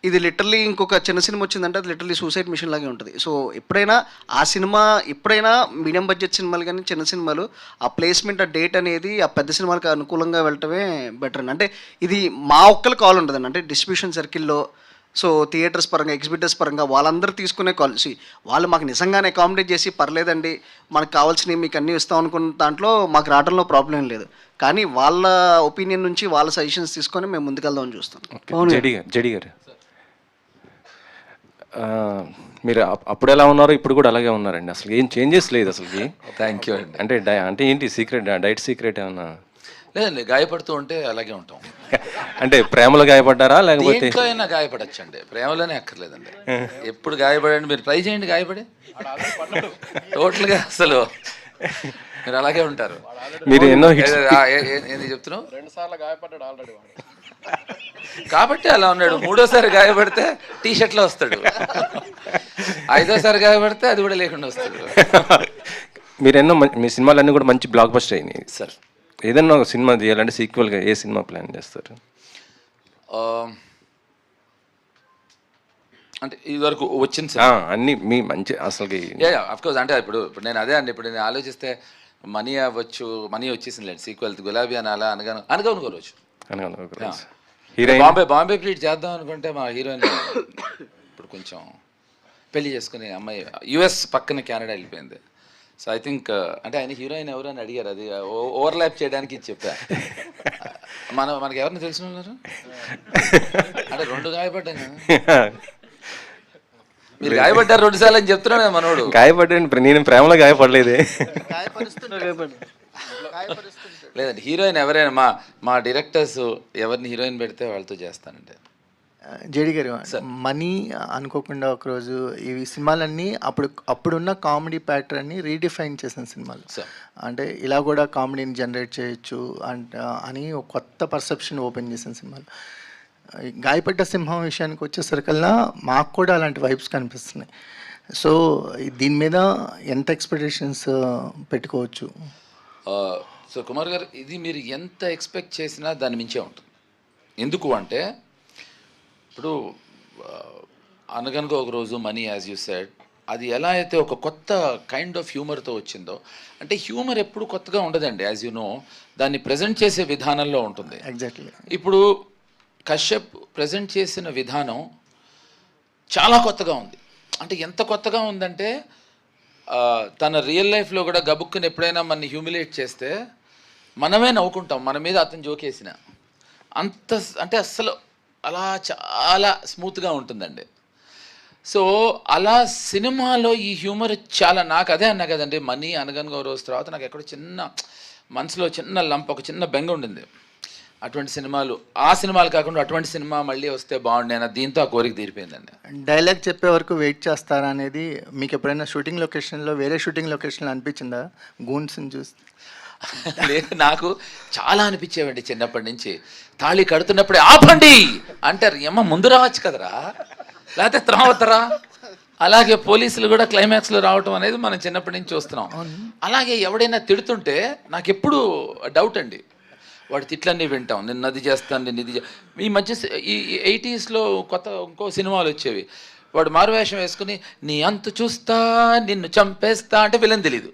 S5: ఇది లిటరల్లీ ఇంకొక చిన్న సినిమా వచ్చిందంటే అది లిటరల్లీ సూసైడ్ మిషన్ లాగే ఉంటుంది. సో ఎప్పుడైనా మీడియం బడ్జెట్ సినిమాలు కానీ చిన్న సినిమాలు ఆ ప్లేస్మెంట్, ఆ డేట్ అనేది ఆ పెద్ద సినిమాలకు అనుకూలంగా వెళ్ళటమే బెటర్ అండి. అంటే ఇది మా ఒక్కరి కాల్ ఉంటుందండి, అంటే డిస్ట్రిబ్యూషన్ సర్కిల్లో. సో థియేటర్స్ పరంగా, ఎగ్జిబిటర్స్ పరంగా వాళ్ళందరూ తీసుకునే కాల్సి వాళ్ళు మాకు నిజంగానే అకామిడేట్ చేసి పర్లేదండి మనకు కావాల్సినవి మీకు అన్నీ ఇస్తాం అనుకున్న దాంట్లో మాకు రావడంలో ప్రాబ్లం ఏం లేదు. కానీ వాళ్ళ ఒపీనియన్ నుంచి వాళ్ళ సజెషన్స్ తీసుకొని మేము ముందుకెళ్దామని చూస్తాం.
S10: జడి గారు, మీరు అప్పుడు ఎలా ఉన్నారో ఇప్పుడు కూడా అలాగే ఉన్నారండి, అసలు ఏం చేంజెస్ లేదు అసలు.
S1: థ్యాంక్ యూ అండి.
S10: అంటే ఏంటి సీక్రెట్, డైట్ సీక్రెట్ ఏమన్నా?
S1: లేదండి, గాయపడుతూ ఉంటే అలాగే ఉంటాం.
S10: అంటే ప్రేమలో గాయపడ్డారా లేకపోతే
S1: దేంట్లో అయినా గాయపడచ్చు అండి, ప్రేమలోనే అక్కర్లేదండి. ఎప్పుడు గాయపడండి, మీరు ట్రై చేయండి, గాయపడి టోటల్గా అసలు మీరు అలాగే ఉంటారు.
S10: మీరు ఎన్నో
S1: ఏంది చెప్తున్నావు? 2 సార్లు గాయపడ్డాడు ఆల్రెడీ కాబట్టి అలా ఉన్నాడు. 3వ సారి గాయపడితే టీషర్ట్లో వస్తాడు, 5వ సారి గాయపడితే అది కూడా లేకుండా వస్తాడు.
S10: మీరు ఎన్నో మీ సినిమాలన్నీ కూడా మంచి బ్లాక్ బస్టర్ అయినాయి సార్. ఏదన్నా ఒక సినిమా తీయాలంటే సీక్వెల్గా ఏ సినిమా ప్లాన్ చేస్తారు?
S1: అంటే ఇదివరకు వచ్చింది
S10: అన్నీ మీ మంచి అసలుకి
S1: అఫ్కోర్స్. అంటే ఇప్పుడు నేను అదే అండి, ఇప్పుడు నేను ఆలోచిస్తే మనీ అవ్వచ్చు, మనీ వచ్చేసింది లేండి సీక్వెల్ గులాబీ అని అలా అనుకోవచ్చు. బాంబే ప్లీట్ చేద్దాం అనుకుంటే మా హీరోయిన్ ఇప్పుడు కొంచెం పెళ్లి చేసుకుని అమ్మాయి యుఎస్ పక్కన కెనడా వెళ్ళిపోయింది. సో ఐ థింక్ అంటే ఆయన హీరోయిన్ ఎవరు అని అడిగారు, అది ఓవర్లాప్ చేయడానికి చెప్పా. మనకి ఎవరిని తెలిసిన ఉన్నారు అంటే 2 గాయపడ్డాం కదా. మీరు గాయపడ్డారు 2 సార్లు అని చెప్తున్నాడు మనోడు.
S10: గాయపడ్డాను, నేను ప్రేమలో గాయపడలేదే.
S1: లేదండి, హీరోయిన్ ఎవరైనా మా డైరెక్టర్స్ ఎవరిని హీరోయిన్ పెడితే వాళ్ళతో చేస్తానండి.
S11: జేడి గారు, మనీ అనుకోకుండా ఒకరోజు ఈ సినిమాలన్నీ అప్పుడున్న కామెడీ ప్యాటర్న్ని రీడిఫైన్ చేసిన సినిమాలు. అంటే ఇలా కూడా కామెడీని జనరేట్ చేయొచ్చు అని ఒక కొత్త పర్సెప్షన్ ఓపెన్ చేసిన సినిమాలు. గాయపడ్డ సింహం విషయానికి వచ్చేసరికల్లా మాకు కూడా అలాంటి వైబ్స్ కనిపిస్తున్నాయి. సో దీని మీద ఎంత ఎక్స్పెక్టేషన్స్ పెట్టుకోవచ్చు?
S1: సో కుమార్ గారు, ఇది మీరు ఎంత ఎక్స్పెక్ట్ చేసినా దాని మించే ఉంటుంది. ఎందుకు అంటే ఇప్పుడు అనగనగా Okaroju money, as you said, అది ఎలా అయితే ఒక కొత్త కైండ్ ఆఫ్ హ్యూమర్తో వచ్చిందో, అంటే హ్యూమర్ ఎప్పుడు కొత్తగా ఉండదండి, యాజ్ యూ నో, దాన్ని ప్రజెంట్ చేసే విధానంలో ఉంటుంది.
S11: ఎగ్జాక్ట్లీ.
S1: ఇప్పుడు కశ్యప్ ప్రజెంట్ చేసిన విధానం చాలా కొత్తగా ఉంది. అంటే ఎంత కొత్తగా ఉందంటే తన రియల్ లైఫ్లో కూడా గబుక్కుని ఎప్పుడైనా మనని హ్యూమిలేట్ చేస్తే మనమే నవ్వుకుంటాం, మన మీద అతను జోకేసిన అంత. అంటే అస్సలు అలా చాలా స్మూత్గా ఉంటుందండి. సో అలా సినిమాలో ఈ హ్యూమర్ చాలా, నాకు అదే అన్నా కదండి, మనీ అనగనగా రోజు తర్వాత నాకు ఎక్కడో చిన్న మనసులో చిన్న లంప్, ఒక చిన్న బెంగ ఉండింది. అటువంటి సినిమాలు, ఆ సినిమాలు కాకుండా అటువంటి సినిమా మళ్ళీ వస్తే బాగుండేనా, దీంతో ఆ కోరిక తీరిపోయిందండి.
S11: డైలాగ్ చెప్పే వరకు వెయిట్ చేస్తారా అనేది మీకు ఎప్పుడైనా షూటింగ్ లొకేషన్లో, వేరే షూటింగ్ లొకేషన్లో అనిపించిందా గూన్స్ని చూస్తే?
S1: లేదు, నాకు చాలా అనిపించేవండి చిన్నప్పటి నుంచి. తాళి కడుతున్నప్పుడే ఆపండి అంటారు, ఏమో ముందు రావచ్చు కదరా, లేకపోతే త్రావతరా. అలాగే పోలీసులు కూడా క్లైమాక్స్లో రావటం అనేది మనం చిన్నప్పటి నుంచి చూస్తున్నాం. అలాగే ఎవడైనా తిడుతుంటే నాకు ఎప్పుడు డౌట్ అండి, వాడి తిట్లన్నీ వింటాం, నేను అది చేస్తాను, నేను ఇది. ఈ మధ్య ఈ 80s కొత్త ఇంకో సినిమాలు వచ్చేవి, వాడు మారువేషం వేసుకుని నీ అంతు చూస్తా నిన్ను చంపేస్తా అంటే విలన్ తెలీదు,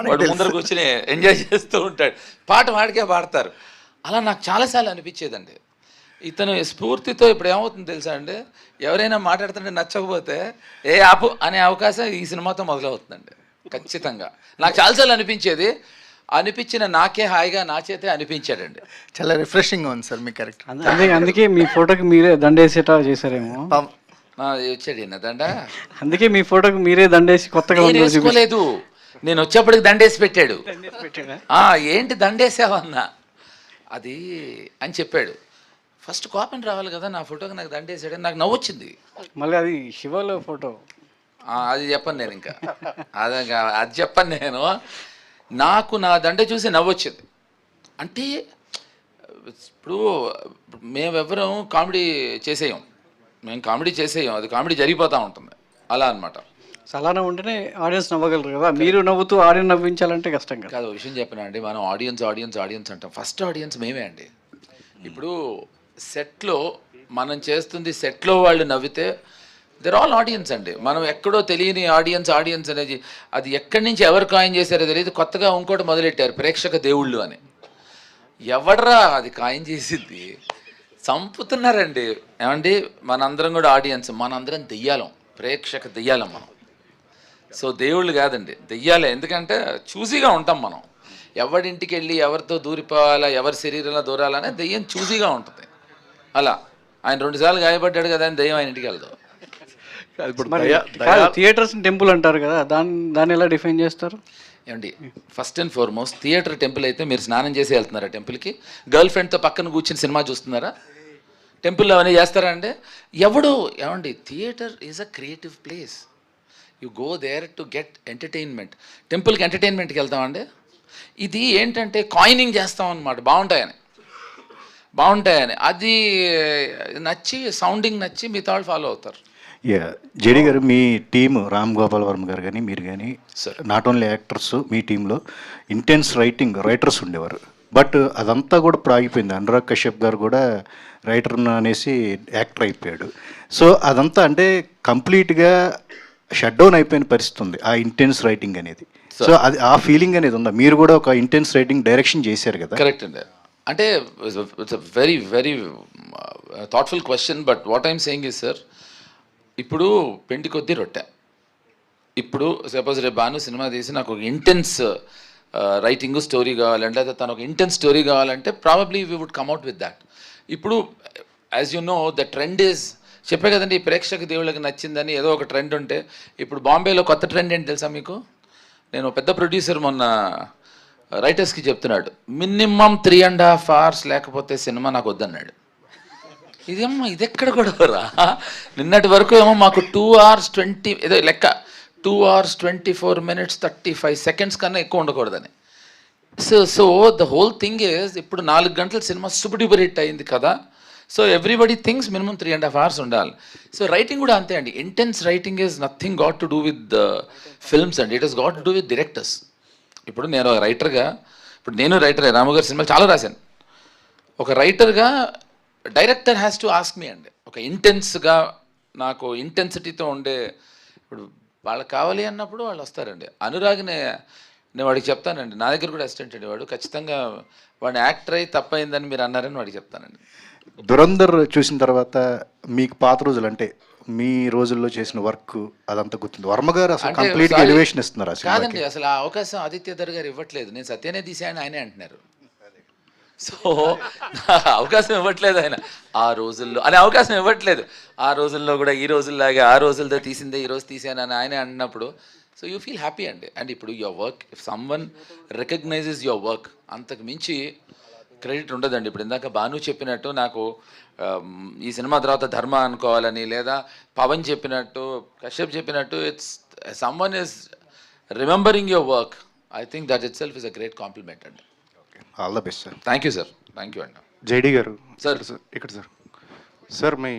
S1: వాడు ముందర కూర్చుని ఎంజాయ్ చేస్తూ ఉంటాడు, పాట వాడికే పాడతారు. అలా నాకు చాలాసార్లు అనిపించేదండి. ఇతను స్ఫూర్తితో ఇప్పుడు ఏమవుతుంది తెలుసా అండి, ఎవరైనా మాట్లాడుతుంటే నచ్చకపోతే ఏ ఆపు అనే అవకాశం ఈ సినిమాతో మొదలవుతుందండి ఖచ్చితంగా. నాకు చాలాసార్లు అనిపించిన నాకే హాయిగా నా చేతే అనిపించాడండి.
S11: చాలా రిఫ్రెషింగ్ ఉంది సార్ మీ క్యారెక్టర్.
S12: అందుకే మీ ఫోటోకి మీరే దండేసేటా చేశారేమో.
S1: వచ్చాడు దండ,
S12: అందుకే మీ ఫోటోకి మీరే దండేసి కొత్తగా
S1: వేసుకోలేదు, నేను వచ్చేప్పటికి దండేసి పెట్టాడు. ఏంటి దండేసావన్నా అది అని చెప్పాడు. ఫస్ట్ కాపీ రావాలి కదా నా ఫోటోకి, నాకు దండేసాడు, నాకు నవ్వొచ్చింది.
S12: మళ్ళీ అది శివలో ఫోటో,
S1: అది చెప్పను నేను, ఇంకా అది చెప్పను నేను. నాకు నా దండ చూసి నవ్వొచ్చింది. అంటే ఇప్పుడు మేమెవరం కామెడీ చేసేయం, మేము కామెడీ చేసేయం, అది కామెడీ జరిగిపోతూ ఉంటుంది అలా అనమాట.
S12: అలానే ఉంటేనే ఆడియన్స్ నవ్వగలరు కదా, మీరు నవ్వుతూ ఆడియన్స్ నవ్వించాలంటే కష్టం కదా.
S1: కాదు, విషయం చెప్పినా అండి, మనం ఆడియన్స్ అంటాం, ఫస్ట్ ఆడియన్స్ మేమే అండి. ఇప్పుడు సెట్లో మనం చేస్తుంది, సెట్లో వాళ్ళు నవ్వితే దెర్ ఆల్ ఆడియన్స్ అండి. మనం ఎక్కడో తెలియని ఆడియన్స్ అనేది అది ఎక్కడి నుంచి ఎవరు కాయిన్ చేశారో తెలియదు. కొత్తగా ఇంకోటి మొదలెట్టారు, ప్రేక్షక దేవుళ్ళు అని. ఎవడరా అది కాయిన్ చేసింది, చంపుతున్నారండి. ఏమండి, మనందరం కూడా ఆడియన్స్, మనందరం దెయ్యాలం, ప్రేక్షక దెయ్యాలం మనం. సో దేవుళ్ళు కాదండి, దెయ్యాలే. ఎందుకంటే చూసీగా ఉంటాం మనం, ఎవరింటికి వెళ్ళి ఎవరితో దూరిపోవాలా, ఎవరి శరీరంలో దూరాలనే దెయ్యం చూసీగా ఉంటుంది. అలా ఆయన 2 సార్లు గాయపడ్డాడు కదా అని దెయ్యం ఆయన ఇంటికి వెళ్దాం.
S12: థియేటర్స్ టెంపుల్ అంటారు కదా, దాన్ని ఎలా డిఫైన్ చేస్తారు?
S1: ఏమండి, first and foremost theatre temple అయితే మీరు స్నానం చేసి వెళ్తున్నారా టెంపుల్కి? గర్ల్ ఫ్రెండ్తో పక్కన కూర్చుని సినిమా చూస్తున్నారా? టెంపుల్లో అవన్నీ చేస్తారా అండి? ఏమండి, theatre is a creative place, you go there to get entertainment. టెంపుల్కి ఎంటర్టైన్మెంట్కి వెళ్తామండి. ఇది ఏంటంటే కాయినింగ్ చేస్తాం అన్నమాట, బాగుంటాయని అది నచ్చి, సౌండింగ్ నచ్చి మిగతా వాళ్ళు ఫాలో అవుతారు.
S13: జేడి గారు, మీ టీమ్ రామ్ గోపాల్ వర్మ గారు కానీ మీరు కానీ నాట్ ఓన్లీ యాక్టర్స్, మీ టీంలో ఇంటెన్స్ రైటర్స్ ఉండేవారు. బట్ అదంతా కూడా ఇప్పుడు ఆగిపోయింది. అనురాగ్ కశ్యప్ గారు కూడా రైటర్ అనేసి యాక్టర్ అయిపోయాడు. సో అదంతా అంటే కంప్లీట్గా షట్ డౌన్ అయిపోయిన పరిస్థితి ఉంది ఆ ఇంటెన్స్ రైటింగ్ అనేది. సో అది ఆ ఫీలింగ్ అనేది ఉందా? మీరు కూడా ఒక ఇంటెన్స్ రైటింగ్ డైరెక్షన్ చేశారు కదా.
S1: కరెక్ట్ అండి. అంటే it's a very very thoughtful question. But what I'm saying is sir, ఇప్పుడు పెండి కొద్దీ రొట్టె. ఇప్పుడు సపోజ్ రేపు బాను సినిమా తీసి నాకు ఒక ఇంటెన్స్ రైటింగ్ స్టోరీ కావాలంటే, లేదా తను ఒక ఇంటెన్స్ స్టోరీ కావాలంటే probably we would come out with that. ఇప్పుడు as you know the trend is చెప్పే కదండి, ఈ ప్రేక్షక దేవుళ్ళకి నచ్చిందని ఏదో ఒక ట్రెండ్ ఉంటే, ఇప్పుడు బాంబేలో కొత్త ట్రెండ్ ఏంటి తెలుసా మీకు? నేను పెద్ద ప్రొడ్యూసర్ మొన్న రైటర్స్కి చెప్తున్నాడు, మినిమం 3.5 hours లేకపోతే సినిమా నాకు వద్దన్నాడు. ఇదేమ్మా ఇదెక్కడ కూడా రా, నిన్నటి వరకు ఏమో మాకు 2 hours 20 ఏదో లెక్క 2 hours 24 minutes 35 seconds కన్నా ఎక్కువ ఉండకూడదని. So the whole thing is, ఇప్పుడు 4 గంటల సినిమా సూపర్ డూపర్ హిట్ అయింది కదా, so everybody things minimum 3.5 hours ఉండాలి. సో రైటింగ్ కూడా అంతే అండి, intense writing is nothing got to do with films అండి, it is got to do with directors. ఇప్పుడు నేను రైటర్గా, ఇప్పుడు నేను రైటరే, రాము గారి సినిమాలు చాలా రాశాను. ఒక రైటర్గా director has to ask me అండి, ఒక ఇంటెన్స్గా నాకు ఇంటెన్సిటీతో ఉండే, ఇప్పుడు వాళ్ళకి కావాలి అన్నప్పుడు వాళ్ళు వస్తారండి. అనురాగ్నే నేను వాడికి చెప్తానండి, నా దగ్గర కూడా అసిస్టెంట్ అండి వాడు, ఖచ్చితంగా వాడిని యాక్టర్ అయి తప్పైందని మీరు అన్నారని వాడికి చెప్తానండి.
S13: దురంధర్ చూసిన తర్వాత మీకు పాత రోజులు అంటే మీ రోజుల్లో చేసిన వర్క్ అదంతా గుర్తుంది. వర్మ గారు అసలు కంప్లీట్ ఎలివేషన్ ఇస్తున్నారు.
S1: కాదండి, అసలు ఆ అవకాశం ఆదిత్యధర్ గారు ఇవ్వట్లేదు, నేను సత్యనే తీసాను ఆయనే అంటున్నారు. సో అవకాశం ఇవ్వట్లేదు ఆయన, ఆ రోజుల్లో అనే అవకాశం ఇవ్వట్లేదు. ఆ రోజుల్లో కూడా ఈ రోజుల్లాగా ఆ రోజులతో తీసిందే ఈరోజు తీసాను అని ఆయనే అన్నప్పుడు, సో యూ ఫీల్ హ్యాపీ అండి. అండ్ ఇప్పుడు your work, if someone recognizes your work, అంతకు మించి క్రెడిట్ ఉండదండి. ఇప్పుడు ఇందాక భాను చెప్పినట్టు నాకు ఈ సినిమా తర్వాత ధర్మ అనుకోవాలని, లేదా పవన్ చెప్పినట్టు, కశ్యప్ చెప్పినట్టు, it's someone is remembering your work. I think that itself is a great compliment అండి.
S13: All the best sir.
S1: Thank you sir, thank you అండి.
S14: జేడీ గారు
S1: సార్,
S14: ఇక్కడ సార్, సార్ మీ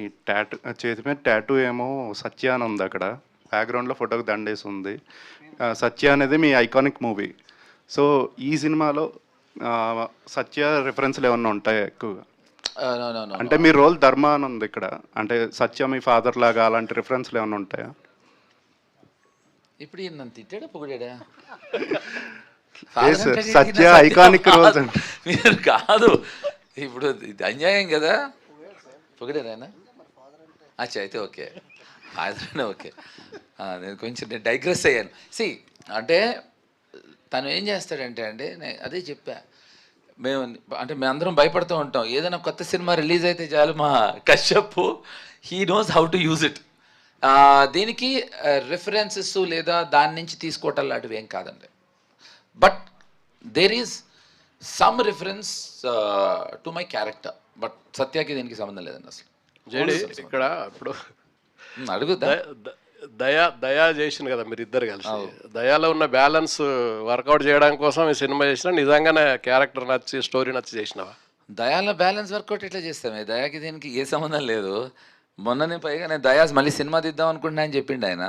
S14: చేతి మీద టాటూ ఏమో సత్య అని ఉంది, అక్కడ బ్యాక్గ్రౌండ్లో ఫోటోకి దండేసి ఉంది. సత్య అనేది మీ ఐకానిక్ మూవీ. సో ఈ సినిమాలో సత్య రిఫరెన్స్లు ఏమన్నా ఉంటాయా ఎక్కువగా? అంటే మీ రోల్ ధర్మ అని ఉంది ఇక్కడ, అంటే సత్య మీ ఫాదర్ లాగా అలాంటి రిఫరెన్స్లు ఏమన్నా ఉంటాయా?
S1: ఇప్పుడు నన్ను తిట్టాడా పొగిడా?
S14: సత్య ఐకానిక్ రోల్స్ అంటే
S1: మీరు కాదు, ఇప్పుడు ఇది అన్యాయం కదా. పొగిడారా? అచ్చా, అయితే ఓకే, ఫాదర్ ఓకే. నేను కొంచెం డైగ్రెస్ అయ్యాను. సి అంటే తను ఏం చేస్తాడంటే అండి, నేను అదే చెప్పా, మేమందరం భయపడుతూ ఉంటాం, ఏదైనా కొత్త సినిమా రిలీజ్ అయితే చాలు మా Kashyap he knows how to use it. దీనికి రిఫరెన్సెస్ లేదా దాని నుంచి తీసుకోవటం లాంటివి ఏం కాదండి. But there is some reference to my character, but సత్యాకి దీనికి సంబంధం లేదండి అసలు.
S15: జేడి ఇక్కడ ఇప్పుడు
S1: అడుగుతా,
S15: దయా చేసిన కదా మీరు ఇద్దరు కలిసి, దయాలో ఉన్న బ్యాలెన్స్ వర్కౌట్ చేయడం కోసం ఈ సినిమా చేసిన, నిజంగానే క్యారెక్టర్ నచ్చి స్టోరీ నచ్చి చేసినావా?
S1: దయాలో బ్యాలెన్స్ వర్కౌట్ ఎట్లా చేస్తామే, దయాకి దీనికి ఏ సంబంధం లేదు. మొన్ననే పైగా నేను దయాస్ మళ్ళీ సినిమా తీద్దాం అనుకుంటున్నా అని చెప్పిండు ఆయన.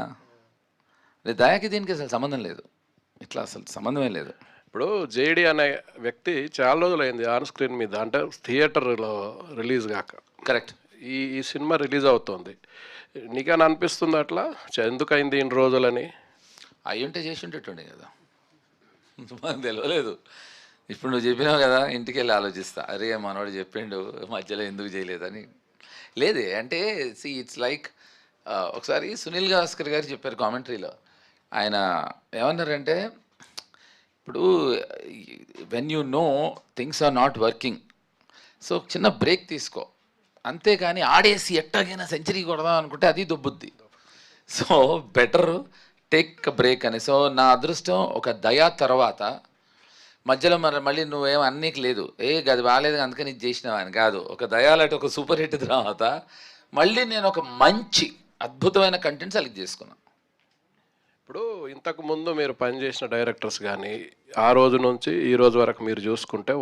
S1: దయాకి దీనికి అసలు సంబంధం లేదు, ఇట్లా అసలు సంబంధమే లేదు.
S15: ఇప్పుడు జేడి అనే వ్యక్తి చాలా రోజులు అయింది ఆన్ స్క్రీన్ మీద, అంటే థియేటర్లో రిలీజ్ కాక.
S1: కరెక్ట్.
S15: ఈ సినిమా రిలీజ్ అవుతుంది, నీకని అనిపిస్తుంది అట్లా ఎందుకు అయింది ఇన్ని రోజులని?
S1: అయ్యి ఉంటే చేసి ఉంటేటుండే కదా, మనకు తెలియలేదు. ఇప్పుడు నువ్వు చెప్పినావు కదా, ఇంటికి వెళ్ళి ఆలోచిస్తా, అరే మనవాడు చెప్పిండు మధ్యలో ఎందుకు చేయలేదని. లేదే అంటే సి ఇట్స్ లైక్, ఒకసారి సునీల్ గవాస్కర్ గారు చెప్పారు కామెంటరీలో, ఆయన ఏమన్నారంటే, ఇప్పుడు when you know things are not working, so చిన్న బ్రేక్ తీసుకో, అంతేకాని ఆడేసి ఎట్టాగైనా సెంచరీ కొడదాం అనుకుంటే అది దొబ్బుద్ది. సో బెటర్ టేక్ బ్రేక్ అని. సో నా అదృష్టం ఒక దయా తర్వాత మధ్యలో మళ్ళీ నువ్వేం అన్నీకి లేదు, అది బాగాలేదు అందుకని ఇది చేసినావా అని కాదు, ఒక దయాలంటే ఒక సూపర్ హిట్ తర్వాత మళ్ళీ నేను ఒక మంచి అద్భుతమైన కంటెంట్ సెలెక్ట్ చేసుకున్నాను.
S15: ఇప్పుడు ఇంతకు ముందు మీరు పనిచేసిన డైరెక్టర్స్ కానీ ఆ రోజు నుంచి ఈ రోజు వరకు మీరు చూసుకుంటే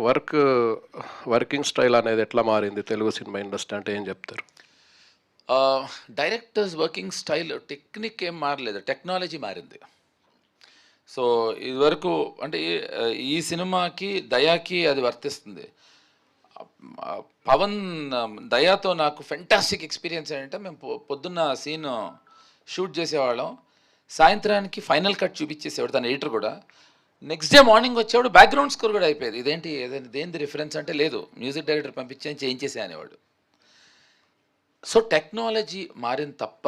S15: వర్కింగ్ స్టైల్ అనేది ఎట్లా మారింది తెలుగు సినిమా ఇండస్ట్రీ అంటే ఏం చెప్తారు?
S1: డైరెక్టర్స్ వర్కింగ్ స్టైల్ టెక్నిక్ ఏం మారలేదు, టెక్నాలజీ మారింది. సో ఇదివరకు అంటే ఈ సినిమాకి దయాకి అది వర్తిస్తుంది. పవన్ దయాతో నాకు ఫెంటాస్టిక్ ఎక్స్పీరియన్స్ ఏంటంటే, మేము పొద్దున్న సీన్ షూట్ చేసేవాళ్ళం, సాయంత్రానికి ఫైనల్ కట్ చూపించేసేవాడు తన ఎడిటర్ కూడా. నెక్స్ట్ డే మార్నింగ్ వచ్చేవాడు బ్యాక్గ్రౌండ్ స్కోర్ కూడా అయిపోయేది. దేనిది రిఫరెన్స్ అంటే లేదు, మ్యూజిక్ డైరెక్టర్ పంపించాను చేయించేసే అనేవాడు. సో టెక్నాలజీ మారింది తప్ప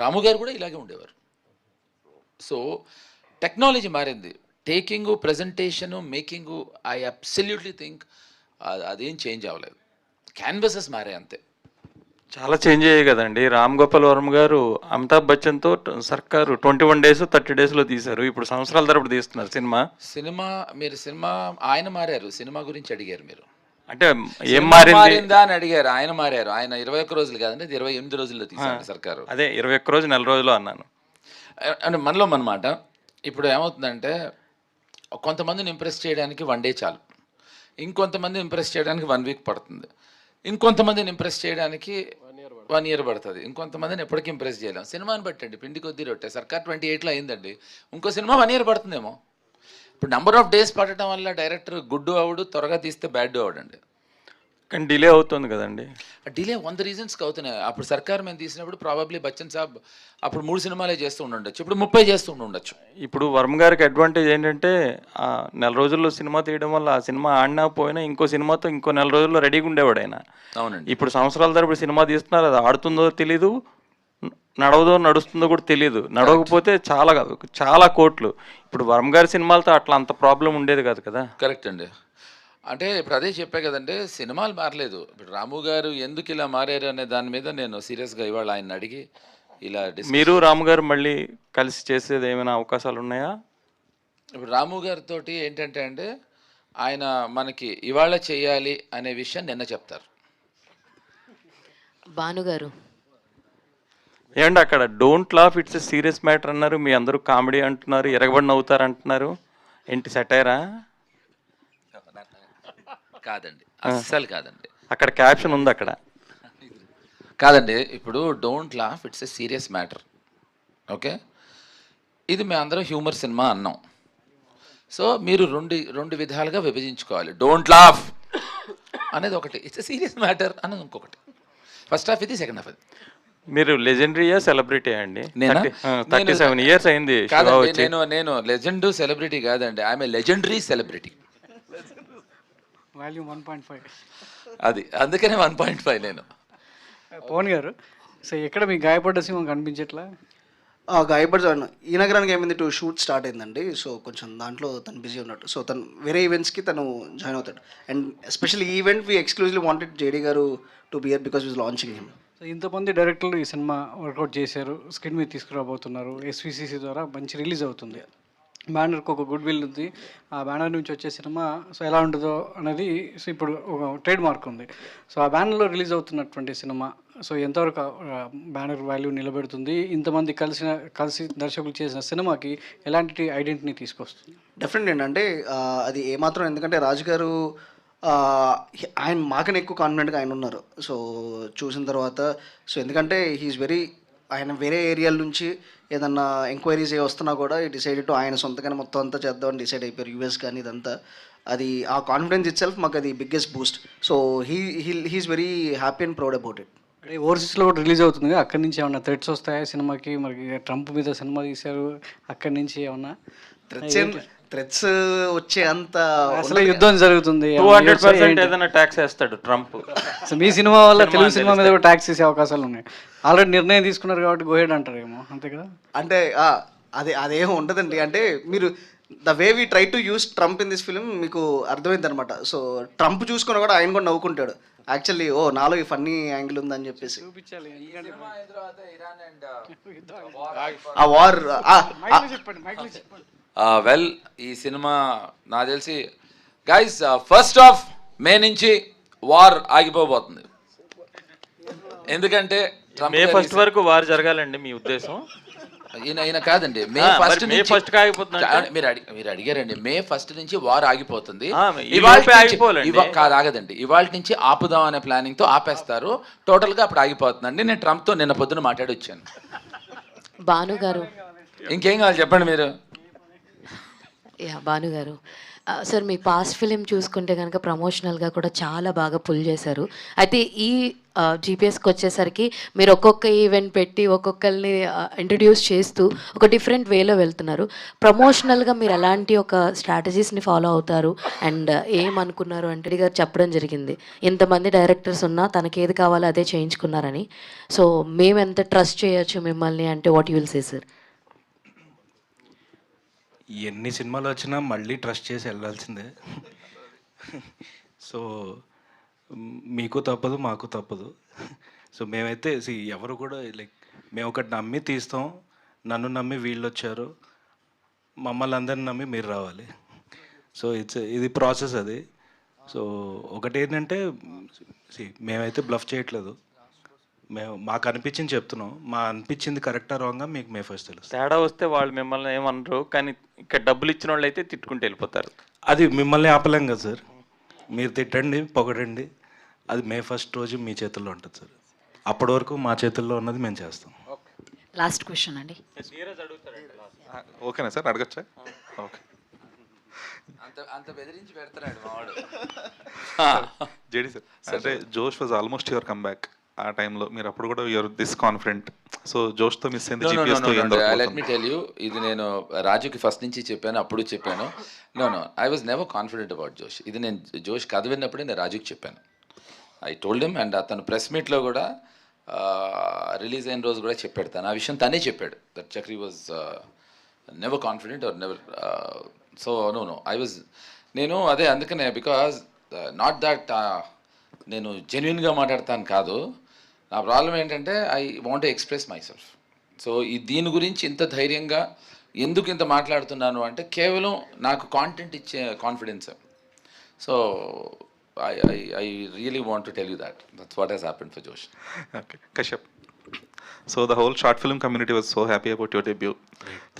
S1: రాము గారు కూడా ఇలాగే ఉండేవారు. సో టెక్నాలజీ మారింది, taking, presentation, making, I absolutely think అదేం చేంజ్ అవ్వలేదు. క్యాన్వసెస్ మారే అంతే.
S16: చాలా చేంజ్ అయ్యాయి కదండి. రామ్ గోపాల్ వర్మ గారు అమితాబ్ బచ్చన్తో సర్కారు 21 days 30 daysలో తీశారు. ఇప్పుడు సంవత్సరాల తరబడి తీస్తున్నారు సినిమా.
S1: మీరు సినిమా ఆయన మారారు, సినిమా గురించి అడిగారు మీరు.
S16: అంటే ఏం
S1: సినిమా
S16: మారింది
S1: మారిందా అని అడిగారు. ఆయన మారారు. ఆయన 21 రోజులు కాదండి, 28 రోజుల్లో తీశారు సర్కారు.
S16: అదే 21 రోజు నెల రోజులు అన్నాను.
S1: అంటే మనలో మనమాట. ఇప్పుడు ఏమవుతుందంటే కొంతమందిని ఇంప్రెస్ చేయడానికి 1 day చాలు, ఇంకొంతమందిని ఇంప్రెస్ చేయడానికి 1 week పడుతుంది, ఇంకొంతమందిని ఇంప్రెస్ చేయడానికి 1 year పడుతుంది, ఇంకొంతమందిని ఎప్పటికీ ఇంప్రెస్ చేయలేం. సినిమాని బట్టండి, పిండి కొద్దీ రొట్టె. సర్కార్ 28లో అయిందండి, ఇంకో సినిమా 1 year పడుతుందేమో. ఇప్పుడు నెంబర్ ఆఫ్ డేస్ పడటం వల్ల డైరెక్టర్ గుడ్డు అవుడు, త్వరగా తీస్తే బ్యాడ్ అవడండి.
S16: కానీ డిలే అవుతుంది కదండి.
S1: డిలే 100 reasonsకి అవుతున్నాయి. అప్పుడు సర్కార్ మేము తీసినప్పుడు ప్రాబబ్లీ బచ్చన్ సాబ్ అప్పుడు 3 సినిమాలే చేస్తూ ఉండొచ్చు, ఇప్పుడు 30 చేస్తూ ఉండొచ్చు.
S16: ఇప్పుడు వర్మ గారికి అడ్వాంటేజ్ ఏంటంటే నెల రోజుల్లో సినిమా తీయడం వల్ల ఆ సినిమా ఆడినా పోయినా ఇంకో సినిమాతో ఇంకో నెల రోజుల్లో రెడీగా ఉండేవాడు ఆయన.
S1: అవునండి.
S16: ఇప్పుడు సంవత్సరాల తరబడి సినిమా తీస్తున్నారు, అది ఆడుతుందో తెలీదు, నడుస్తుందో కూడా తెలియదు. నడవకపోతే చాలా కోట్లు. ఇప్పుడు వర్మ గారి సినిమాలతో అట్లా అంత ప్రాబ్లం ఉండేది కాదు కదా.
S1: కరెక్ట్ అండి. అంటే ఇప్పుడు అదే చెప్పా కదండి, సినిమాలు మారలేదు. ఇప్పుడు రాము గారు ఎందుకు ఇలా మారారు అనే దాని మీద నేను సీరియస్గా ఇవాళ ఆయన అడిగి ఇలా
S16: మీరు రాము గారు మళ్ళీ కలిసి చేసేది ఏమైనా అవకాశాలు ఉన్నాయా?
S1: ఇప్పుడు రాము గారితో ఏంటంటే అండి, ఆయన మనకి ఇవాళ చేయాలి అనే విషయం నిన్న చెప్తారు.
S17: భానుగారు
S16: ఏమండి అక్కడ don't laugh it's a serious matter అన్నారు, మీ అందరూ కామెడీ అంటున్నారు, ఎరగబడి నవ్వుతారు అంటున్నారు. ఏంటి సెటైరా?
S1: కాదండి, అస్సలు కాదండి.
S16: అక్కడ క్యాప్షన్ ఉంది అక్కడ.
S1: కాదండి, ఇప్పుడు don't laugh it's a serious matter. Okay, ఇది మేము అందరం హ్యూమర్ సినిమా అన్నాం. సో మీరు రెండు విధాలుగా విభజించుకోవాలి. డోంట్ లాఫ్ అనేది ఒకటి, ఇట్స్ ఎ సీరియస్ మ్యాటర్ అనేది ఇంకొకటి. ఫస్ట్ హాఫ్ ఇది, సెకండ్ హాఫ్ ఇది.
S16: మీరు లెజెండరీయా సెలబ్రిటీ అండి? 37 years అయింది.
S1: నేను లెజెండ్ సెలబ్రిటీ కాదండి, I'm a legendary celebrity.
S12: Volume 1.5
S1: అది అందుకనే 1.5 నేను.
S12: పవన్ గారు, సో ఎక్కడ మీ గాయపడ్డ సింహం కనిపించట్లా?
S5: గాయపడ్డ ఈ నగరానికి ఏమైంది, షూట్ స్టార్ట్ అయిందండి. సో కొంచెం దాంట్లో తను బిజీ ఉన్నట్టు. సో తను వేరే ఈవెంట్స్కి తను జాయిన్ అవుతాడు. అండ్ ఎస్పెషల్లీ ఈ event we exclusively wanted JD గారు to be here because we're launching him.
S12: So ఇంతమంది డైరెక్టర్లు ఈ సినిమా వర్కౌట్ చేశారు, స్క్రీన్ మీద తీసుకురాబోతున్నారు. SVCC ద్వారా మంచి రిలీజ్ అవుతుంది. బ్యానర్కి ఒక గుడ్ విల్ ఉంది. ఆ బ్యానర్ నుంచి వచ్చే సినిమా సో ఎలా ఉంటుందో అనేది సో ఇప్పుడు ఒక ట్రేడ్ మార్క్ ఉంది. సో ఆ బ్యానర్లో రిలీజ్ అవుతున్నటువంటి సినిమా సో ఎంతవరకు బ్యానర్ వాల్యూ నిలబెడుతుంది? ఇంతమంది కలిసి దర్శకులు చేసిన సినిమాకి ఎలాంటి ఐడెంటిటీని తీసుకొస్తుంది?
S5: డెఫినెట్ ఏంటంటే అది ఏమాత్రం, ఎందుకంటే రాజు గారు ఆయన మాకనే ఎక్కువ కాన్ఫిడెంట్గా ఆయన ఉన్నారు. సో చూసిన తర్వాత సో ఎందుకంటే హీఈస్ వెరీ, ఆయన వేరే ఏరియాల నుంచి ఏదన్నా ఎంక్వైరీస్ వస్తున్నా కూడా ఈ డిసైడెడ్ టు ఆయన సొంతగానే మొత్తం అంతా చేద్దామని డిసైడ్ అయిపోయారు. US కానీ ఇదంతా, అది ఆ కాన్ఫిడెన్స్ ఇట్ సెల్ఫ్ మాకు అది biggest boost. So he's very happy and proud about it.
S12: ఓవర్సీస్లో కూడా రిలీజ్ అవుతుంది, అక్కడి నుంచి ఏమన్నా థ్రెట్స్ వస్తాయా సినిమాకి? మరి ట్రంప్ మీద సినిమా తీశారు, అక్కడి నుంచి ఏమన్నా
S5: థ్రెట్స్ వచ్చే అంత
S12: అసలు యుద్ధం జరుగుతుంది,
S16: 200% ఏదైనా ట్యాక్స్ వేస్తాడు ట్రంప్.
S12: సో మీ సినిమా వల్ల తెలుగు సినిమా మీద కూడా ట్యాక్స్ వేసే అవకాశాలు ఉన్నాయి. ఆల్రెడీ నిర్ణయం తీసుకున్నారు కాబట్టి గోహెడ్ అంటారేమో, అంతే కదా?
S5: అంటే అదేం ఉండదండి. అంటే మీరు the way we try to use Trump in this film మీకు అర్థమైంది అనమాట. సో ట్రంప్ చూసుకుని కూడా ఆయన కూడా నవ్వుకుంటాడు యాక్చువల్లీ, నాలో ఈ ఫన్నీ యాంగిల్ ఉందని చెప్పేసి. ఆ వార్
S1: వెల్, ఈ సినిమా నాకు తెలిసి గైస్ ఫస్ట్ ఆఫ్ మే నుంచి వార్ ఆగిపోబోతుంది. ఎందుకంటే
S16: మే ఫస్ట్ వరకు వార్ జరగాలండి మీ ఉద్దేశం?
S1: ఈయన కాదండి, మే ఫస్ట్ మీరు అడిగారండి. మే ఫస్ట్ నుంచి వార్ ఆగిపోతుంది. కాదు, ఆగదండి. ఇవాళ నుంచి ఆపుదాం అనే ప్లానింగ్ తో ఆపేస్తారు టోటల్ గా. అప్పుడు ఆగిపోతుందండి. నేను ట్రంప్ తో నిన్న పొద్దున మాట్లాడి వచ్చాను.
S17: భానుగారు,
S1: ఇంకేం కావాలి చెప్పండి మీరు.
S17: భానుగారు సార్, మీ పాస్ట్ ఫిలిం చూసుకుంటే కనుక ప్రమోషనల్గా కూడా చాలా బాగా పుల్ చేశారు. అయితే ఈ GPSకి వచ్చేసరికి మీరు ఒక్కొక్క ఈవెంట్ పెట్టి ఒక్కొక్కరిని ఇంట్రడ్యూస్ చేస్తూ ఒక డిఫరెంట్ వేలో వెళ్తున్నారు. ప్రమోషనల్గా మీరు ఎలాంటి ఒక స్ట్రాటజీస్ని ఫాలో అవుతారు అండ్ ఏమనుకున్నారు అంటే గారు చెప్పడం జరిగింది, ఇంతమంది డైరెక్టర్స్ ఉన్నా తనకేది కావాలో అదే చేయించుకున్నారని. సో మేము ఎంత ట్రస్ట్ చేయొచ్చు మిమ్మల్ని అంటే what you will say sir?
S4: ఎన్ని సినిమాలు వచ్చినా మళ్ళీ ట్రస్ట్ చేసి వెళ్ళాల్సిందే. సో మీకు తప్పదు, మాకు తప్పదు. సో మేమైతే ఎవరు కూడా లైక్ మేము ఒకటి నమ్మి తీస్తాం, నన్ను నమ్మి వీళ్ళు వచ్చారు, మమ్మల్ని అందరిని నమ్మి మీరు రావాలి. సో ఇది ప్రాసెస్ అది. సో ఒకటి ఏంటంటే మేమైతే బ్లఫ్ చేయట్లేదు, మేము మాకు అనిపించింది చెప్తున్నాం, మా అనిపించింది కరెక్టా రాంగా మీకు మే ఫస్ట్ తెలుసు.
S16: తేడా వస్తే వాళ్ళు మిమ్మల్ని ఏమనరు, కానీ ఇక్కడ డబ్బులు ఇచ్చిన వాళ్ళు అయితే తిట్టుకుంటూ వెళ్ళిపోతారు.
S4: అది మిమ్మల్ని ఆపలేం కదా సార్, మీరు తిట్టండి పొగడండి, అది మే ఫస్ట్ రోజు మీ చేతుల్లో ఉంటుంది సార్. అప్పటి వరకు మా చేతుల్లో ఉన్నది మేము చేస్తాం.
S3: లాస్ట్ క్వశ్చన్ అండి.
S18: ఓకేనా సార్, అడగచ్చా? ఓకే.
S1: అంత బెదిరించి పెడతాడు మావాడు.
S18: జేడి సార్, అంటే Josh was almost your comeback. ఆ టైంలో మీరు అప్పుడు కూడా యువర్ దిస్ కాన్ఫిడెంట్. సో జోష్తో మిస్ అయింది, జీపీఎస్తో
S1: లెట్ మీ టెల్ యూ, ఇది నేను రాజుకి ఫస్ట్ నుంచి చెప్పాను, అప్పుడు చెప్పాను. No I was never confident about Josh. ఇది నేను జోష్ కథ విన్నప్పుడే నేను రాజుకి చెప్పాను. ఐ టోల్డ్ హిమ్, అండ్ అతను ప్రెస్ మీట్లో కూడా రిలీజ్ అయిన రోజు కూడా చెప్పాడు, తను ఆ విషయం తనే చెప్పాడు, that Chakri was never confident or never. So no I was, నేను అదే అందుకనే, బికాజ్ నాట్ దట్ నేను జెన్యున్గా మాట్లాడతాను కాదు, నా ప్రాబ్లం ఏంటంటే I want to express my self. So దీని గురించి ఇంత ధైర్యంగా ఎందుకు ఇంత మాట్లాడుతున్నాను అంటే కేవలం నాకు కాంటెంట్ ఇచ్చే confidence. So I really want to tell you that. That's what has happened for Josh.
S18: Okay. Kashyap. So the whole short film community was so happy about your debut.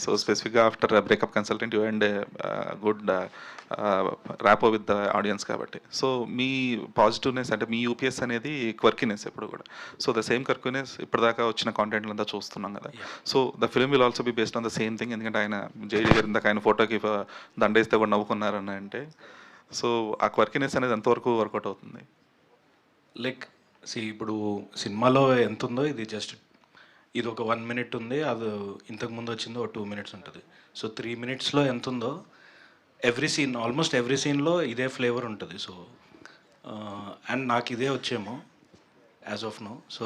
S18: So specifically after a breakup consultant, you earned a good rapport with the audience kabatti. So me positiveness అంటే మీ UPS అనేది క్వర్కినెస్ ఎప్పుడు కూడా. So the same క్వర్కినెస్ ఇప్పటిదాకా వచ్చిన content అంతా చూస్తున్నాం కదా. So the film will also be based on the same thing. ఎందుకంటే ఆయన జేడీ గారు ఇందాక ఆయన ఫోటోకి దండేస్తే కూడా నవ్వుకున్నారని అంటే, సో ఆ క్వర్కినెస్ అనేది ఎంతవరకు వర్కౌట్ అవుతుంది?
S4: లైక్ ఇప్పుడు సినిమాలో ఎంత ఉందో ఇది జస్ట్ ఇది ఒక 1 minute ఉంది, అది ఇంతకుముందు వచ్చిందో ఒక 2 minutes ఉంటుంది. సో 3 minutesలో ఎంత ఉందో ఎవ్రీ సీన్, ఆల్మోస్ట్ ఎవ్రీ సీన్లో ఇదే ఫ్లేవర్ ఉంటుంది. సో అండ్ నాకు ఇదే వచ్చేమో యాజ్ ఆఫ్ నో. సో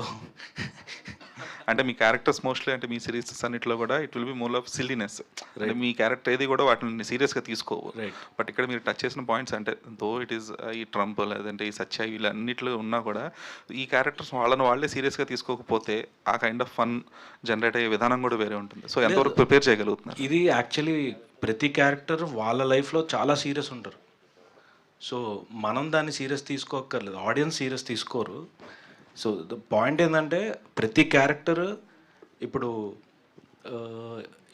S18: అంటే మీ క్యారెక్టర్స్ మోస్ట్లీ అంటే మీ సిరీసెస్ అన్నింటిలో కూడా it will be more of silliness. అంటే మీ క్యారెక్టర్ ఏది కూడా వాటిని సీరియస్గా తీసుకోవు. బట్ ఇక్కడ మీరు టచ్ చేసిన పాయింట్స్ అంటే దో ఇట్ ఈస్ ఈ ట్రంప్ లేదంటే ఈ సత్య వీళ్ళన్నిట్లో ఉన్నా కూడా ఈ క్యారెక్టర్స్ వాళ్ళే సీరియస్గా తీసుకోకపోతే ఆ కైండ్ ఆఫ్ ఫన్ జనరేట్ అయ్యే విధానం కూడా వేరే ఉంటుంది. సో ఎంతవరకు ప్రిపేర్ చేయగలుగుతున్నారు?
S4: ఇది యాక్చువల్లీ ప్రతి క్యారెక్టర్ వాళ్ళ లైఫ్లో చాలా సీరియస్ ఉంటారు. సో మనం దాన్ని సీరియస్ తీసుకోక్కర్లేదు, ఆడియన్స్ సీరియస్ తీసుకోరు. సో ద పాయింట్ ఏంటంటే ప్రతి క్యారెక్టర్ ఇప్పుడు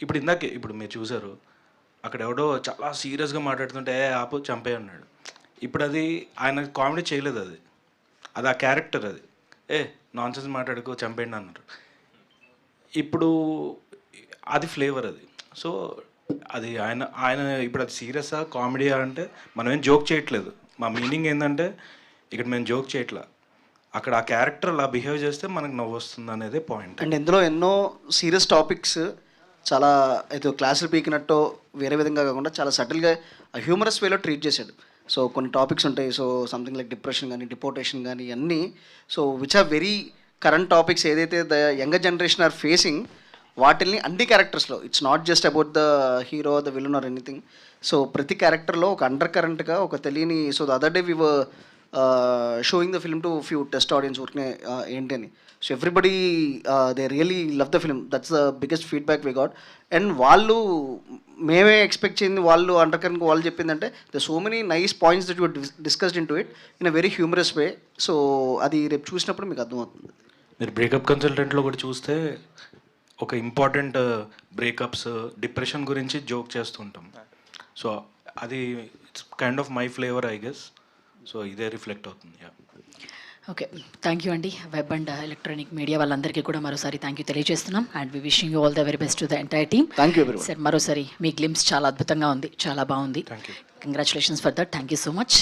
S4: ఇప్పుడు మీరు చూసారు, అక్కడ ఎవడో చాలా సీరియస్గా మాట్లాడుతుంటే ఆపు చంపే అన్నాడు. ఇప్పుడు అది ఆయన కామెడీ చేయలేదు, అది ఆ క్యారెక్టర్, అది నాన్సెన్స్ మాట్లాడుకో చంపేయండి అన్నారు. ఇప్పుడు అది ఫ్లేవర్ అది. సో అది ఆయన ఇప్పుడు అది సీరియసా కామెడీయా అంటే మనం ఏం జోక్ చేయట్లేదు. మా మీనింగ్ ఏంటంటే ఇక్కడ మేము జోక్ చేయట్లా, అక్కడ ఆ క్యారెక్టర్ అలా బిహేవ్ చేస్తే మనకు నవ్వు వస్తుంది అనేది పాయింట్.
S5: అండ్ ఇందులో ఎన్నో సీరియస్ టాపిక్స్ చాలా ఏదో క్లాసులు పీకినట్టు వేరే విధంగా కాకుండా చాలా సటిల్గా హ్యూమరస్ వేలో ట్రీట్ చేశాడు. సో కొన్ని టాపిక్స్ ఉంటాయి, సో సంథింగ్ లైక్ డిప్రెషన్ కానీ డిపోర్టేషన్ కానీ అన్నీ, so which are very current topics ఏదైతే the younger generation are facing, వాటిల్ని అన్ని క్యారెక్టర్స్లో it's not just about the hero the villain or anything. So ప్రతి క్యారెక్టర్లో ఒక అండర్ కరెంట్గా ఒక తెలియని, so the other day we were showing the film to few test audience ఊరికే ఏంటి అని. So everybody they really love the film, that's the biggest feedback we got. And వాళ్ళు మేమే ఎక్స్పెక్ట్ చేయింది వాళ్ళు అండర్ కరెంట్ వాళ్ళు చెప్పిందంటే the so many nice points that you discussed in to it in a very humorous way. So అది రేపు చూసినప్పుడు మీకు అర్థమవుతుంది.
S4: మీరు బ్రేకప్ కన్సల్టెంట్లో కూడా చూస్తే ఒక ఇంపార్టెంట్ బ్రేకప్స్ డిప్రెషన్ గురించి జోక్ చేస్తుంటాం. సో అది it's kind of my flavour I guess. So ఇదే రిఫ్లెక్ట్ అవుతుంది.
S3: ఓకే, థ్యాంక్ యూ అండి. వెబ్ అండ్ ఎలక్ట్రానిక్ మీడియా వాళ్ళందరికీ కూడా మరోసారి థ్యాంక్ యూ తెలియజేస్తున్నాం. And we wishing you all the very best to the entire team.
S5: Thank you everyone.
S3: Sir మరోసారి మీ glimpse చాలా అద్భుతంగా ఉంది, చాలా బాగుంది. Congratulations for that. Thank you so much.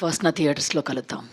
S3: First నా థియేటర్స్లో కలుద్దాం.